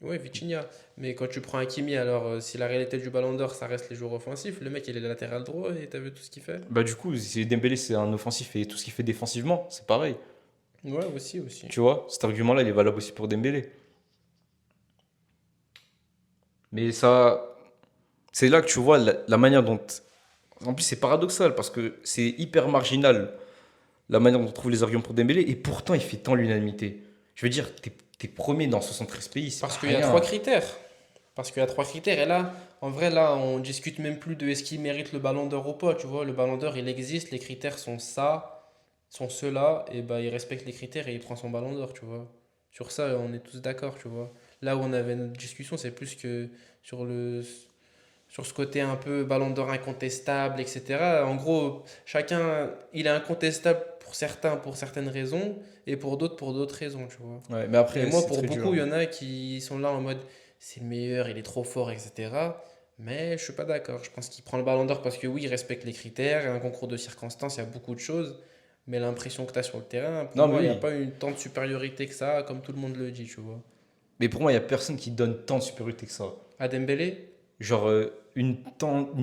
Ouais, Vitinha. Mais quand tu prends Hakimi, alors si la réalité du Ballon d'Or, ça reste les joueurs offensifs, le mec il est latéral droit et t'as vu tout ce qu'il fait? Bah du coup, si Dembélé c'est un offensif et tout ce qu'il fait défensivement, c'est pareil. Ouais, aussi, aussi. Tu vois, cet argument-là, il est valable aussi pour Dembélé. Mais ça, c'est là que tu vois la manière dont. En plus, c'est paradoxal parce que c'est hyper marginal la manière dont on trouve les arguments pour Dembélé et pourtant il fait tant l'unanimité. Je veux dire, t'es t'es premier dans 73 pays, c'est Parce pas qu'il y a rien. 3 critères. Parce qu'il y a 3 critères. Et là, en vrai, là, on discute même plus de est-ce qu'il mérite le ballon d'or ou pas. Tu vois, le ballon d'or, il existe. Les critères sont ça, sont ceux-là. Et bah, il respecte les critères et il prend son ballon d'or, tu vois. Sur ça, on est tous d'accord, tu vois. Là où on avait notre discussion, c'est plus que sur sur ce côté un peu ballon d'or incontestable, etc. En gros, chacun, il est incontestable pour certains, pour certaines raisons, et pour d'autres raisons, tu vois. Ouais, mais Et après, moi, c'est pour très dur, beaucoup, il y hein. en a qui sont là en mode c'est le meilleur, il est trop fort, etc. Mais je suis pas d'accord. Je pense qu'il prend le ballon d'or parce que oui, il respecte les critères. Il y a un concours de circonstances, il y a beaucoup de choses. Mais l'impression que tu as sur le terrain, pour Non, mais moi, il n'y a oui. pas une tant de supériorité que ça, comme tout le monde le dit, tu vois. Mais pour moi, il y a personne qui donne tant de supériorité que ça. À Dembélé, Genre, une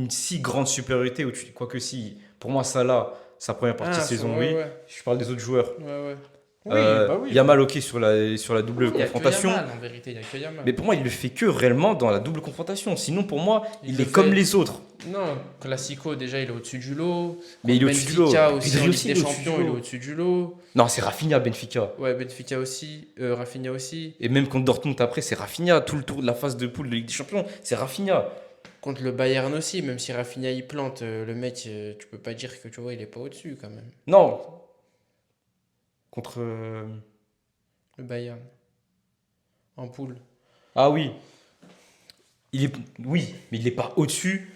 si grande supériorité, quoique si, pour moi, Salah, sa première partie de ah, saison, ouais, oui. ouais. Je parle des autres joueurs. Ouais, ouais. Oui, bah oui. Yamal, ok, sur la double Il n'y a que confrontation. Yamal, en vérité, il n'y a que Yamal. Mais pour moi, il le fait que réellement dans la double confrontation. Sinon, pour moi, Il il le est comme fait. les autres. Non, Classico, déjà, il est au-dessus du lot. Mais il Contre est au-dessus du lot. Benfica aussi, Pedri en Ligue aussi, des il est au-dessus du Champions, il est lot. au-dessus du lot. Non, c'est Rafinha, Benfica. Ouais, Benfica aussi, Rafinha aussi. Et même contre Dortmund après, c'est Rafinha. Tout le tour de la phase de poule de Ligue des Champions, c'est Rafinha. Contre le Bayern aussi, même si Rafinha il plante, le mec, tu peux pas dire que tu vois, il est pas au-dessus quand même. Non. Contre. Le Bayern, en poule. Ah oui. Oui, mais il n'est pas au-dessus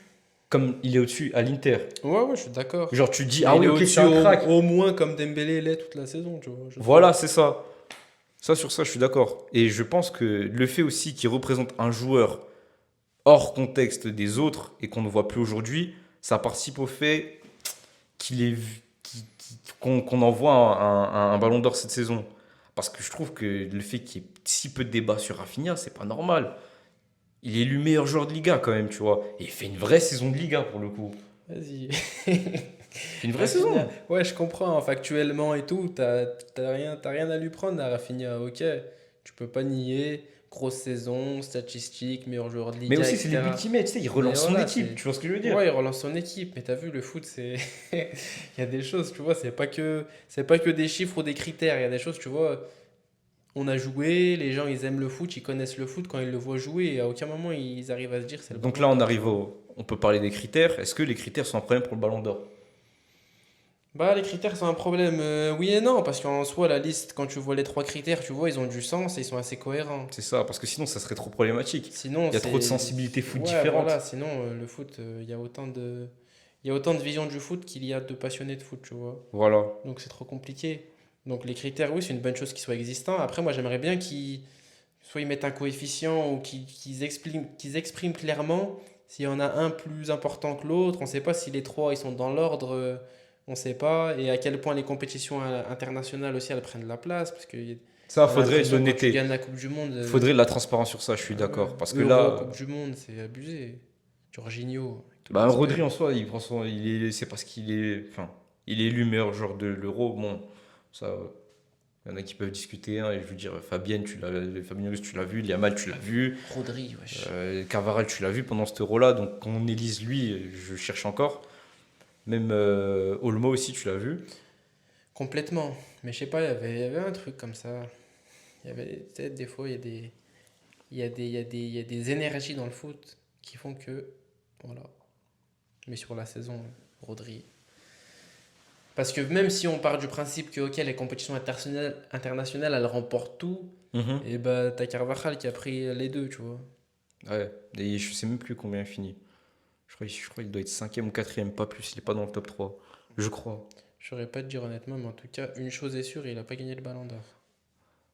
comme il est au-dessus à l'Inter. Ouais, ouais, je suis d'accord. Genre, tu dis, Mais ah il oui, est ok, au-dessus c'est un crack. au moins comme Dembélé l'est toute la saison, tu vois. Voilà, c'est ça. Sur ça, je suis d'accord. Et je pense que le fait aussi qu'il représente un joueur hors contexte des autres et qu'on ne voit plus aujourd'hui, ça participe au fait qu'il est, qu'on envoie un ballon d'or cette saison. Parce que je trouve que le fait qu'il y ait si peu de débat sur Rafinha, c'est pas normal. Il est élu meilleur joueur de Liga quand même, tu vois. Et il fait une vraie saison de Liga pour le coup. Vas-y. Il fait une vraie saison. Ouais, je comprends, factuellement et tout, t'as rien à lui prendre à Rafinha, ok. Tu peux pas nier, grosse saison, statistiques, meilleur joueur de Mais Liga, aussi, c'est les etc. ultimates, tu sais, il relance Mais son voilà, équipe, c'est- tu vois ce que je veux dire? Ouais, il relance son équipe, mais t'as vu, le foot, c'est. Il y a des choses, tu vois, c'est pas que des chiffres ou des critères. Il y a des choses, tu vois, on a joué, les gens, ils aiment le foot, ils connaissent le foot quand ils le voient jouer, et à aucun moment, ils arrivent à se dire c'est le Donc ballon là, on d'or. arrive au. On peut parler des critères. Est-ce que les critères sont un problème pour le ballon d'or? Bah, les critères, c'est un problème, oui et non, parce qu'en soi, la liste, quand tu vois les 3 critères, tu vois, ils ont du sens et ils sont assez cohérents. C'est ça, parce que sinon, ça serait trop problématique. Sinon, Il y a trop de c'est. sensibilités foot Ouais, différentes. voilà, sinon, le foot, il y a autant de visions du foot qu'il y a de passionnés de foot, tu vois. Voilà. Donc c'est trop compliqué. Donc les critères, oui, c'est une bonne chose qu'ils soient existants. Après, moi, j'aimerais bien qu'ils soit ils mettent un coefficient ou qu'ils expriment clairement s'il y en a un plus important que l'autre. On ne sait pas si les trois ils sont dans l'ordre, on ne sait pas. Et à quel point les compétitions internationales aussi elles prennent de la place. Parce que Ça, t'as faudrait de l'impression quand tu l'honnêteté. gagnes la Coupe du Monde. Faudrait de la transparence sur ça, je suis Ouais, d'accord. Parce que Euro, là, Coupe du Monde, c'est abusé. Jorginho, avec tout le bah, respect. Rodri en soi, il prend son, c'est parce qu'il est, enfin, il est élu meilleur joueur de l'Euro. Bon, ça, il y en a qui peuvent discuter, hein, et je veux dire, Fabien Ruiz, tu l'as vu, Yamal, tu l'as vu, Rodri, wesh. Carvajal, tu l'as vu pendant cet Euro-là. Donc, qu'on élise lui, je cherche encore. Même Olmo aussi, tu l'as vu. Complètement. Mais je sais pas, il y avait un truc comme ça. Il y avait peut-être des fois, il y a des énergies dans le foot qui font que. Voilà. Mais sur la saison, Rodri. Parce que même si on part du principe que ok, les compétitions internationales, elles remportent tout, Mhm. et bah t'as Carvajal qui a pris les deux, tu vois. Ouais. Et je sais même plus combien il finit. Je crois qu'il doit être cinquième ou quatrième, pas plus. Il est pas dans le top 3. Je crois. Je saurais pas te dire honnêtement, mais en tout cas, une chose est sûre, il a pas gagné le ballon d'or.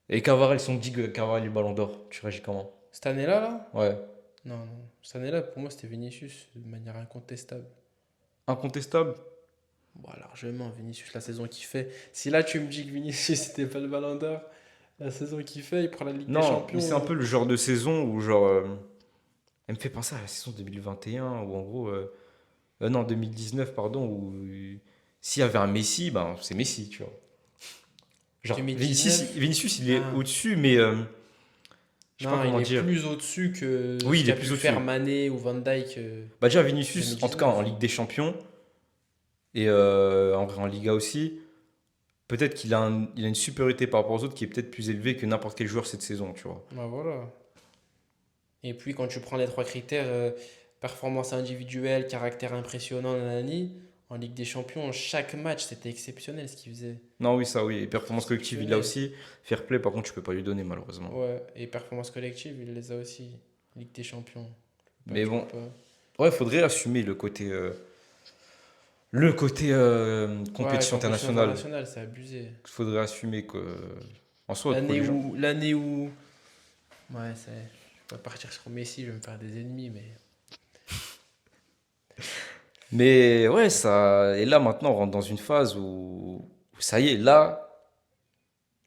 Et Carvajal, si on dit que Carvajal est le ballon d'or, tu réagis comment? Cette année-là, là? Ouais. Non, non. Cette année-là, pour moi, c'était Vinicius de manière incontestable. Incontestable. Bon, largement, Vinicius, la saison qu'il fait. Si là, tu me dis que Vinicius, c'était pas le ballon d'or, la saison qu'il fait, il prend la Ligue des Non, Champions. mais c'est un peu le genre de saison où, genre, elle me fait penser à la saison 2021, où en gros, non, 2019, pardon, où s'il y avait un Messi, ben, c'est Messi, tu vois. Genre, 2019. Vinicius, il est Ah. au-dessus, mais je sais pas Non, comment il est dire. plus au-dessus que Oui, ce il est qu'a plus pu au-dessus. faire Mané ou Van Dijk. Bah, déjà, Vinicius, en tout cas 2019. en Ligue des Champions, et en vrai en Liga aussi, peut-être il a une supériorité par rapport aux autres qui est peut-être plus élevée que n'importe quel joueur cette saison, tu vois. Bah voilà. Et puis quand tu prends les trois critères, performance individuelle, caractère impressionnant, nanani, en Ligue des Champions, chaque match, c'était exceptionnel ce qu'il faisait. Non, oui, ça, oui. Et performance collective, il l'a Exceptionnel. aussi. Fair play, par contre, tu peux pas lui donner, malheureusement. Ouais, et performance collective, il les a aussi. Ligue des Champions. Bah, Mais tu peux bon, pas. ouais, faudrait assumer le côté Ouais, compétition compétition internationale. internationale, c'est abusé. Faudrait assumer que, en soi, pour L'année les gens. où, l'année où, ouais, c'est, je vais pas partir sur Messi, je vais me faire des ennemis, mais Mais ouais, ça. Et là, maintenant, on rentre dans une phase où ça y est, là.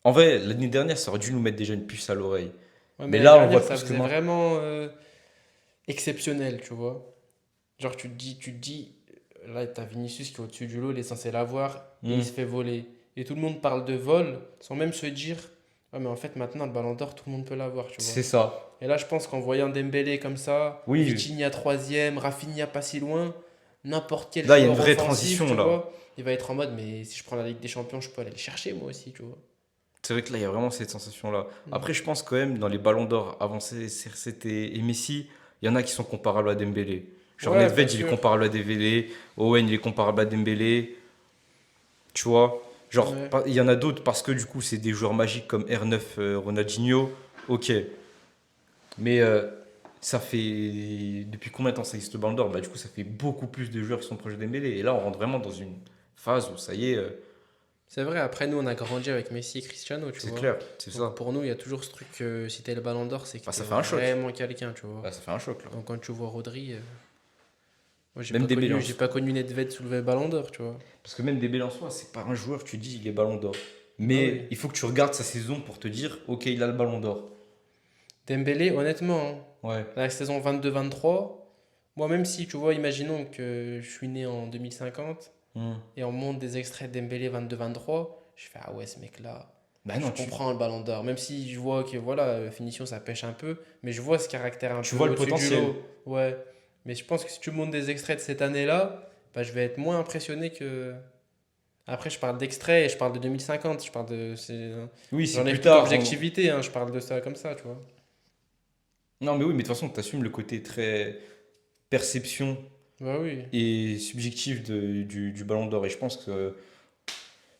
En vrai, l'année dernière, ça aurait dû nous mettre déjà une puce à l'oreille. ouais, mais Mais l'année là, on dernière, voit ça plus que faisait maintenant. vraiment exceptionnel, tu vois. Genre, tu te dis, là, t'as Vinicius qui est au-dessus du lot, il est censé l'avoir, et il Hmm. se fait voler. Et tout le monde parle de vol, sans même se dire, ouais, mais en fait, maintenant, le ballon d'or, tout le monde peut l'avoir, tu vois. C'est ça. Et là, je pense qu'en voyant Dembélé comme ça, Oui, Vitinha troisième, Rafinha pas si loin, n'importe quel là, il y a une joueur vraie offensif, transition, tu là. vois, il va être en mode, mais si je prends la Ligue des Champions, je peux aller le chercher moi aussi, tu vois. C'est vrai que là, il y a vraiment cette sensation-là. Mm. Après, je pense quand même, dans les ballons d'or avancés, CR7 et Messi, il y en a qui sont comparables à Dembélé. Genre Ouais, bien Nedved, il est sûr. comparable à Dembélé. Owen, il est comparable à Dembélé. Tu vois? Genre, Ouais. il y en a d'autres parce que du coup, c'est des joueurs magiques comme R9, Ronaldinho. Ok. Mais ça fait. Depuis combien de temps ça existe le ballon d'or? Bah, du coup, ça fait beaucoup plus de joueurs qui sont proches de Dembélé. Et là, on rentre vraiment dans une phase où ça y est, C'est vrai, après nous, on a grandi avec Messi et Cristiano, tu c'est vois. clair. C'est Donc ça. pour nous, il y a toujours ce truc que si t'es le ballon d'or, c'est que Bah, t'es ça fait un choc. vraiment quelqu'un, tu vois. Bah, ça fait un choc, là. Donc quand tu vois Rodri, moi Même Dembélé en j'ai soi. pas connu Nedved soulever le ballon d'or, tu vois. Parce que même Dembélé en soi, c'est pas un joueur, tu dis, il est ballon d'or. Bah oui. Mais il faut que tu regardes sa saison pour te dire, ok, il a le ballon d'or. Dembélé, honnêtement, hein, Ouais. la saison 22-23, moi même si, tu vois, imaginons que je suis né en 2050 Hmm. et on monte des extraits de Dembélé 22-23, je fais ah ouais, ce mec-là, Bah je non, comprends le ballon d'or. Même si je vois que voilà, finition ça pêche un peu, mais je vois ce caractère un tu peu vois le au-dessus du potentiel. lot. Ouais. Mais je pense que si tu montes des extraits de cette année-là, bah, je vais être moins impressionné que. Après, je parle d'extraits et je parle de 2050. Je parle de. Oui, c'est J'enlève plus toute tard. objectivité, hein, je parle de ça comme ça, tu vois. Non, mais oui, mais de toute façon, tu assumes le côté très perception Bah oui. et subjectif du ballon d'or. Et je pense que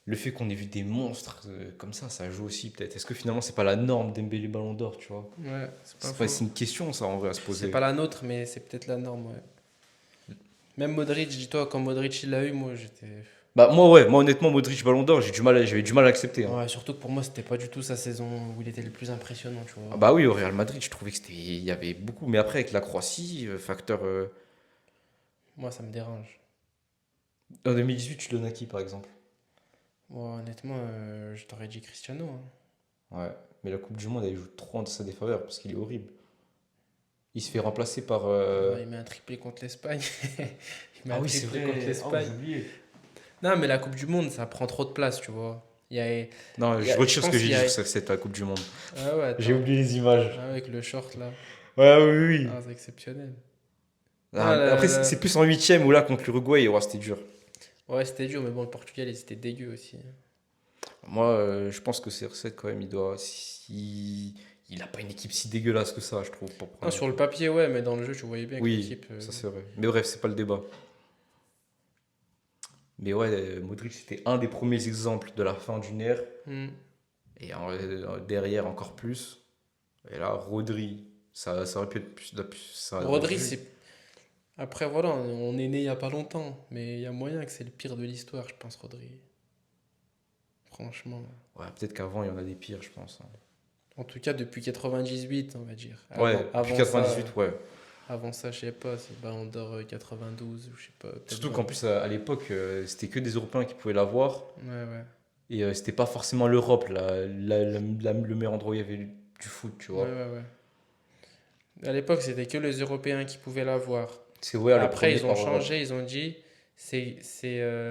le fait qu'on ait vu des monstres comme ça joue aussi peut-être. Est-ce que finalement, c'est pas la norme Dembélé ballon d'or, tu vois? Ouais, c'est pas C'est faux. une question, ça, en vrai, à se C'est poser. pas la nôtre, mais c'est peut-être la norme, ouais. Même Modric, dis-toi, quand Modric il l'a eu, moi j'étais. Bah, moi, ouais, moi, honnêtement, Modric ballon d'or, j'avais du mal à accepter, hein. Ouais, surtout que pour moi, c'était pas du tout sa saison où il était le plus impressionnant, tu Ah vois. bah oui, au Real Madrid, je trouvais que il y avait beaucoup. Mais après, avec la Croatie, facteur. Moi, ça me dérange. En 2018, tu donnes à qui, par exemple? Moi, honnêtement, je t'aurais dit Cristiano, hein. Ouais. Mais la Coupe du Monde, elle joue trop en sa défaveur parce qu'il est horrible. Il se fait remplacer par. Ouais, il met un triplé contre l'Espagne. Il met Ah un oui, c'est triplé contre vrai. Oh, l'Espagne. j'ai oublié. Non, mais la Coupe du Monde, ça prend trop de place, tu vois. Non, je Je retire ce pense que j'ai qu'il y dit a. sur cette la Coupe du Monde. Ah ouais, J'ai attends. oublié les images. Ah, avec le short là. Ouais, oui, oui. Ah, c'est exceptionnel. Non, Ah, après, c'est plus en huitième où là, contre l'Uruguay, ouais, c'était dur. ouais, c'était dur, mais bon, le Portugal, ils étaient dégueux aussi. Moi, je pense que CR7, quand même, il doit. Il a pas une équipe si dégueulasse que ça, je trouve, pour Non, prendre. sur le papier, ouais, mais dans le jeu, tu voyais bien que Oui, l'équipe. ça c'est vrai. Mais bref, c'est pas le débat. Mais ouais, Modric, c'était un des premiers exemples de la fin d'une ère. Hmm. Et derrière, encore plus. Et là, Rodri, ça aurait pu être plus. Ça aurait Rodri, dû- c'est. Après, voilà, on est né il y a pas longtemps, mais il y a moyen que c'est le pire de l'histoire, je pense, Rodri. Franchement. Ouais, peut-être qu'avant, il y en a des pires, je pense, hein. En tout cas, depuis 98, on va dire. Ouais, depuis 98, ouais. Avant ça, je sais pas, c'est Ballon d'Or 92 ou je sais pas. Peut-être Surtout 20. qu'en plus, à l'époque, c'était que des Européens qui pouvaient l'avoir. Ouais, ouais. Et c'était pas forcément l'Europe, le meilleur endroit où il y avait du foot, tu Ouais, vois. ouais, ouais. À l'époque, c'était que les Européens qui pouvaient l'avoir. C'est ouais, le Après, premier ils ont par Europe. changé, ils ont dit,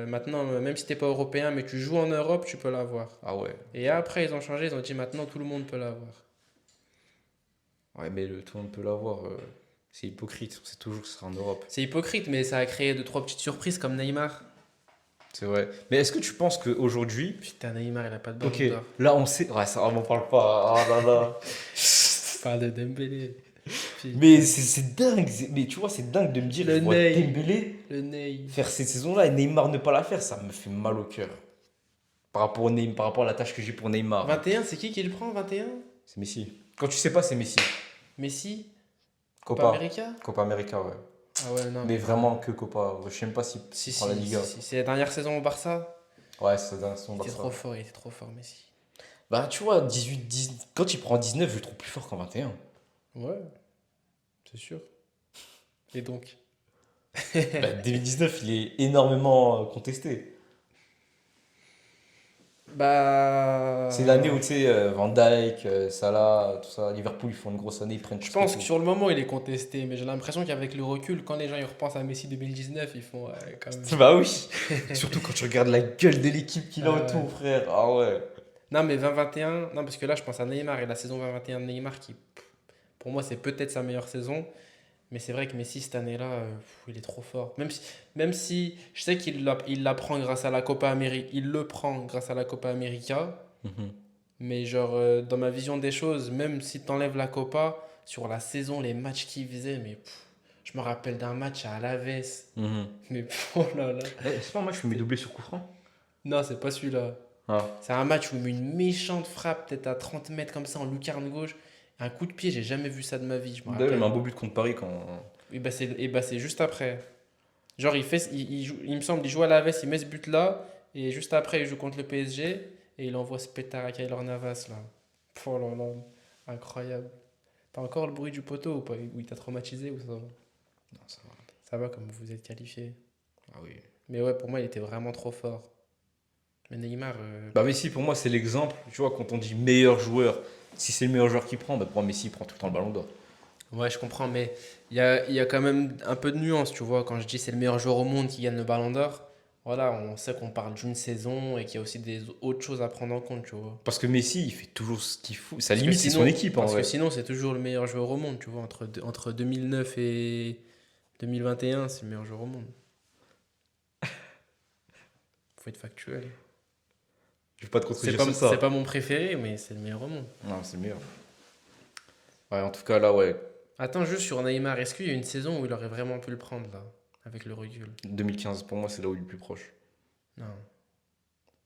maintenant, même si t'es pas européen, mais tu joues en Europe, tu peux l'avoir. Ah ouais. Et après, ils ont changé, ils ont dit, maintenant, tout le monde peut l'avoir. Ouais, mais tout le monde peut l'avoir. C'est hypocrite, c'est toujours que ce sera en Europe. C'est hypocrite, mais ça a créé deux, trois petites surprises comme Neymar. C'est vrai. Mais est-ce que tu penses qu'aujourd'hui. Putain, Neymar, il a pas de ballon Ok, d'or. là on sait. Ouais, ça, on m'en parle pas. Ah là là. Parle de Dembélé. Putain. Mais c'est dingue. Mais tu vois, c'est dingue de me dire Le je vois Ney. Dembélé Le Ney. faire cette saison-là et Neymar ne pas la faire. Ça me fait mal au cœur. Par rapport, par rapport à la tâche que j'ai pour Neymar. 21, c'est qui le prend, 21? C'est Messi. Quand tu sais pas, c'est Messi. Messi? Copa Copa. América? Copa América, ouais. Ah ouais, non. Mais vraiment que Copa. Je sais même pas Si, s'il prend la Liga. si. C'est la dernière saison au Barça? Ouais, c'est dans son Il était Barça. trop fort, il était trop fort, Messi. Bah, tu vois, 18, 10... quand il prend 19, je le trouve plus fort qu'en 21. Ouais, c'est sûr. Et donc? Bah, 2019, il est énormément contesté. Bah. C'est l'année où, tu sais, Van Dijk, Salah, tout ça, Liverpool, ils font une grosse année, ils prennent tout Je ce qu'il pense que faut. sur le moment, il est contesté, mais j'ai l'impression qu'avec le recul, quand les gens ils repensent à Messi 2019, ils font ouais, quand même. Bah oui. Surtout quand tu regardes la gueule de l'équipe qu'il a Ah ouais. autour, frère. Ah ouais. Non, mais 2021, non, parce que là, je pense à Neymar et la saison 2021 de Neymar qui, pour moi, c'est peut-être sa meilleure saison. Mais c'est vrai que Messi, cette année-là, il est trop fort. Même si je sais il la prend grâce à la Copa América, il le prend grâce à la Copa América. Mhm. Mais genre, dans ma vision des choses, même si tu enlèves la Copa, sur la saison, les matchs qu'il faisait, mais je me rappelle d'un match à Alaves. Mhm. Mais oh là là. C'est pas un match où il met doublé sur coup franc. Non, c'est pas celui-là. Ah. C'est un match où il met une méchante frappe, peut-être à 30 mètres comme ça, en lucarne gauche. Un coup de pied, j'ai jamais vu ça de ma vie, je me D'ailleurs, il rappelle. met un beau but contre Paris quand. Et bah c'est juste après. Genre, il me semble, il joue à la veste, il met ce but-là, et juste après, il joue contre le PSG, et il envoie ce pétard à Keylor Navas, là. Oh là là, incroyable. T'as encore le bruit du poteau ou pas? Ou il t'a traumatisé ou ça va? Non, ça va. Ça va comme vous êtes qualifié. Ah oui. Mais ouais, pour moi, il était vraiment trop fort. Mais Neymar, Bah Messi, pour moi, c'est l'exemple. Tu vois, quand on dit meilleur joueur, si c'est le meilleur joueur qui prend, bah pour moi, Messi il prend tout le temps le ballon d'or. ouais, je comprends, mais il y a quand même un peu de nuance, tu vois. Quand je dis c'est le meilleur joueur au monde qui gagne le ballon d'or, voilà, on sait qu'on parle d'une saison et qu'il y a aussi des autres choses à prendre en compte, tu vois. Parce que Messi, il fait toujours ce qu'il faut. Sa Parce que limite, c'est son sinon- équipe en Parce que vrai. sinon, c'est toujours le meilleur joueur au monde, tu vois. Entre 2009 et 2021, c'est le meilleur joueur au monde. Faut être factuel. Je vais pas te C'est contredire pas, sur ça. c'est pas mon préféré, mais c'est le meilleur au monde. Non, c'est le meilleur. Ouais, en tout cas, là, ouais. Attends, juste sur Neymar, est-ce qu'il y a une saison où il aurait vraiment pu le prendre, là, avec le recul? 2015, pour moi, c'est là où il est le plus proche. Non.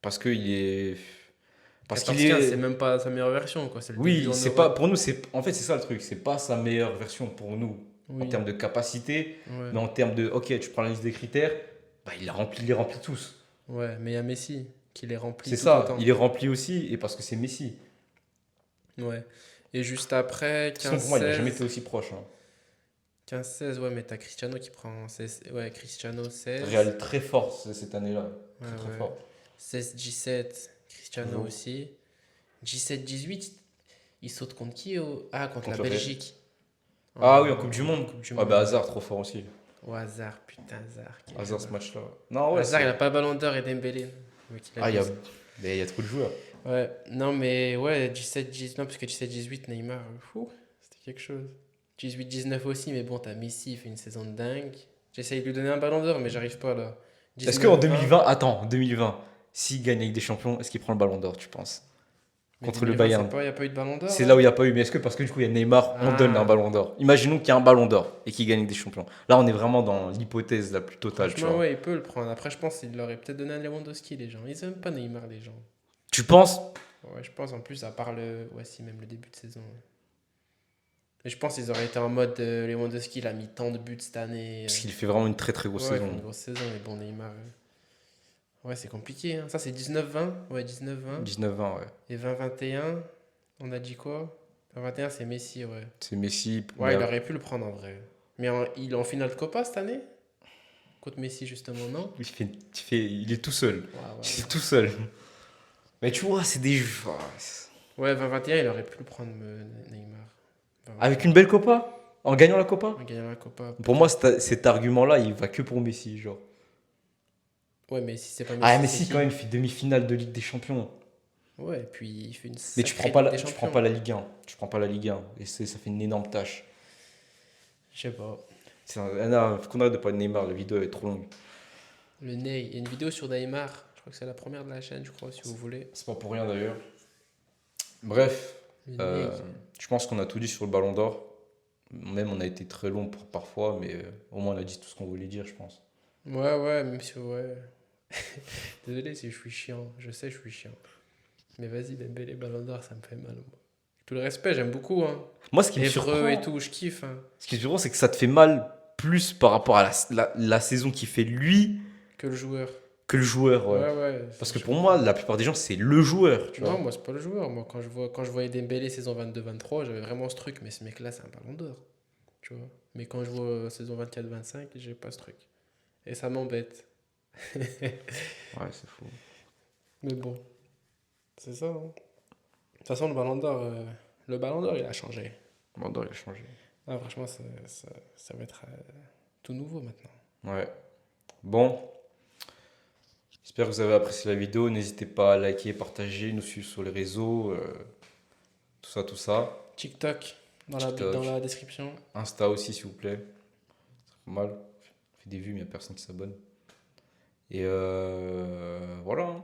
Parce qu'il est. Parce qu'il 14-15, est. c'est même pas sa meilleure version, quoi. C'est le Oui, début en c'est Europe. pas. Pour nous, c'est. En fait, c'est ça le truc. C'est pas sa meilleure version pour nous. En Oui. termes de capacité. Ouais. Mais en termes de. Ok, tu prends la liste des critères. Bah, il les remplit tous. Ouais, mais il y a Messi qui les remplit C'est tout ça. autant. Il est rempli aussi. Et parce que c'est Messi. Ouais. Et juste après, Sinon, pour moi, il n'a jamais 15-16. été aussi proche. Hein. 15-16, ouais, mais t'as Cristiano qui prend 16. Ouais, Cristiano 16. Real très fort cette année-là. Ouais, Très, très ouais. fort. 16-17, Cristiano Toujours. aussi. 17-18, il saute contre qui Ah, contre Contre la le Belgique. Ah oui, en Coupe du Monde. Coupe du Ouais, Monde. bah, Hazard, trop fort aussi. Oh, Hazard, putain, Hazard. quel Hazard, ce joueur. match-là. Non, ouais. Hazard, c'est- il a pas Ballon d'Or et Dembélé. Le mec, il a Ah, mis- mais il y a trop de joueurs. Ouais, non, mais ouais, 17-19, parce que 17-18, Neymar, c'était quelque chose. 18-19 aussi, mais bon, t'as Messi, il fait une saison de dingue. J'essaye de lui donner un ballon d'or, mais j'arrive pas là. Est-ce qu'en 19-20, 2020, attends, en 2020, s'il gagne avec des champions, est-ce qu'il prend le ballon d'or, tu penses? mais Contre le 2020, Bayern. Il n'y a pas eu de ballon d'or. C'est là là où il n'y a pas eu. Mais est-ce que parce que du coup, il y a Neymar, on Ah. donne un ballon d'or? Imaginons qu'il y a un ballon d'or et qu'il gagne avec des champions. Là, on est vraiment dans l'hypothèse la plus totale, tu Franchement, vois. ouais, il peut le prendre. Après, je pense qu'il l'aurait peut-être donné à Lewandowski, les gens. Ils aiment pas Neymar, les gens. Tu penses? Ouais, je pense en plus, à part le. Ouais, si, même le début de saison. Ouais. Mais je pense qu'ils auraient été en mode Lewandowski, il a mis tant de buts cette année. Parce qu'il fait vraiment une très très grosse Ouais, il saison. fait une grosse saison, mais bon, Neymar. Ouais, c'est compliqué. Hein. Ça, c'est 19-20. Ouais, 19-20. 19-20, ouais. Et 20-21, on a dit quoi? 20-21, c'est Messi, ouais. C'est Messi. Ouais, mais- il aurait pu le prendre en vrai. Mais il est en finale de Copa cette année? Contre Messi, justement, non? il est tout seul. Ouais, Il est tout seul. Mais tu vois, c'est des jeux. Ouais, 20-21, il aurait pu le prendre, Neymar. 20-21. Avec une belle Copa? En gagnant la Copa? En gagnant la Copa. Pour moi, cet argument-là, il va que pour Messi, genre. Ouais, mais si c'est pas Messi. Ah, mais c'est si, qui? quand même, il fait demi-finale de Ligue des Champions. Ouais, et puis il fait une Mais tu sacrée prends pas Ligue la, des tu prends Champions. pas la Ligue 1. Tu prends pas la Ligue 1. Et ça fait une énorme tâche. Je sais pas. Non, faut qu'on arrête de parler de Neymar, la vidéo est trop longue. Le Ney. Il y a une vidéo sur Neymar. Je crois que c'est la première de la chaîne, je crois, si vous voulez. C'est pas pour rien d'ailleurs. Bref, Le euh, Ney. je pense qu'on a tout dit sur le Ballon d'Or. Même on a été très long parfois, mais au moins on a dit tout ce qu'on voulait dire, je pense. Ouais, même si, ouais. Désolé si je suis chiant. Je sais, je suis chiant. Mais vas-y, Dembélé, Ballon d'Or, ça me fait mal, moi. Tout le respect, j'aime beaucoup, hein. Moi, ce qui me Évreux et surprend, tout, je kiffe, hein. ce qui me surprend, c'est que ça te fait mal plus par rapport à la saison qu'il fait lui Que le joueur. que le joueur. Ouais. Ouais. Parce que pour moi, la plupart des gens, c'est le joueur, tu Non, vois. moi, c'est pas le joueur. Moi, quand je voyais Dembélé saison 22-23, j'avais vraiment ce truc. Mais ce mec-là, c'est un ballon d'or. Tu vois. Mais quand je vois saison 24-25, j'ai pas ce truc. Et ça m'embête. Ouais, c'est fou. Mais bon, c'est ça, hein. De toute façon, le ballon d'or, il a changé. Le Ballon d'Or, il a changé. Ah, franchement, ça va être tout nouveau maintenant. Ouais. Bon, j'espère que vous avez apprécié la vidéo. N'hésitez pas à liker, partager, nous suivre sur les réseaux, tout ça. TikTok, TikTok. dans la description. Insta aussi, s'il vous plaît. C'est pas mal. On fait des vues, mais il n'y a personne qui s'abonne. Et voilà, hein.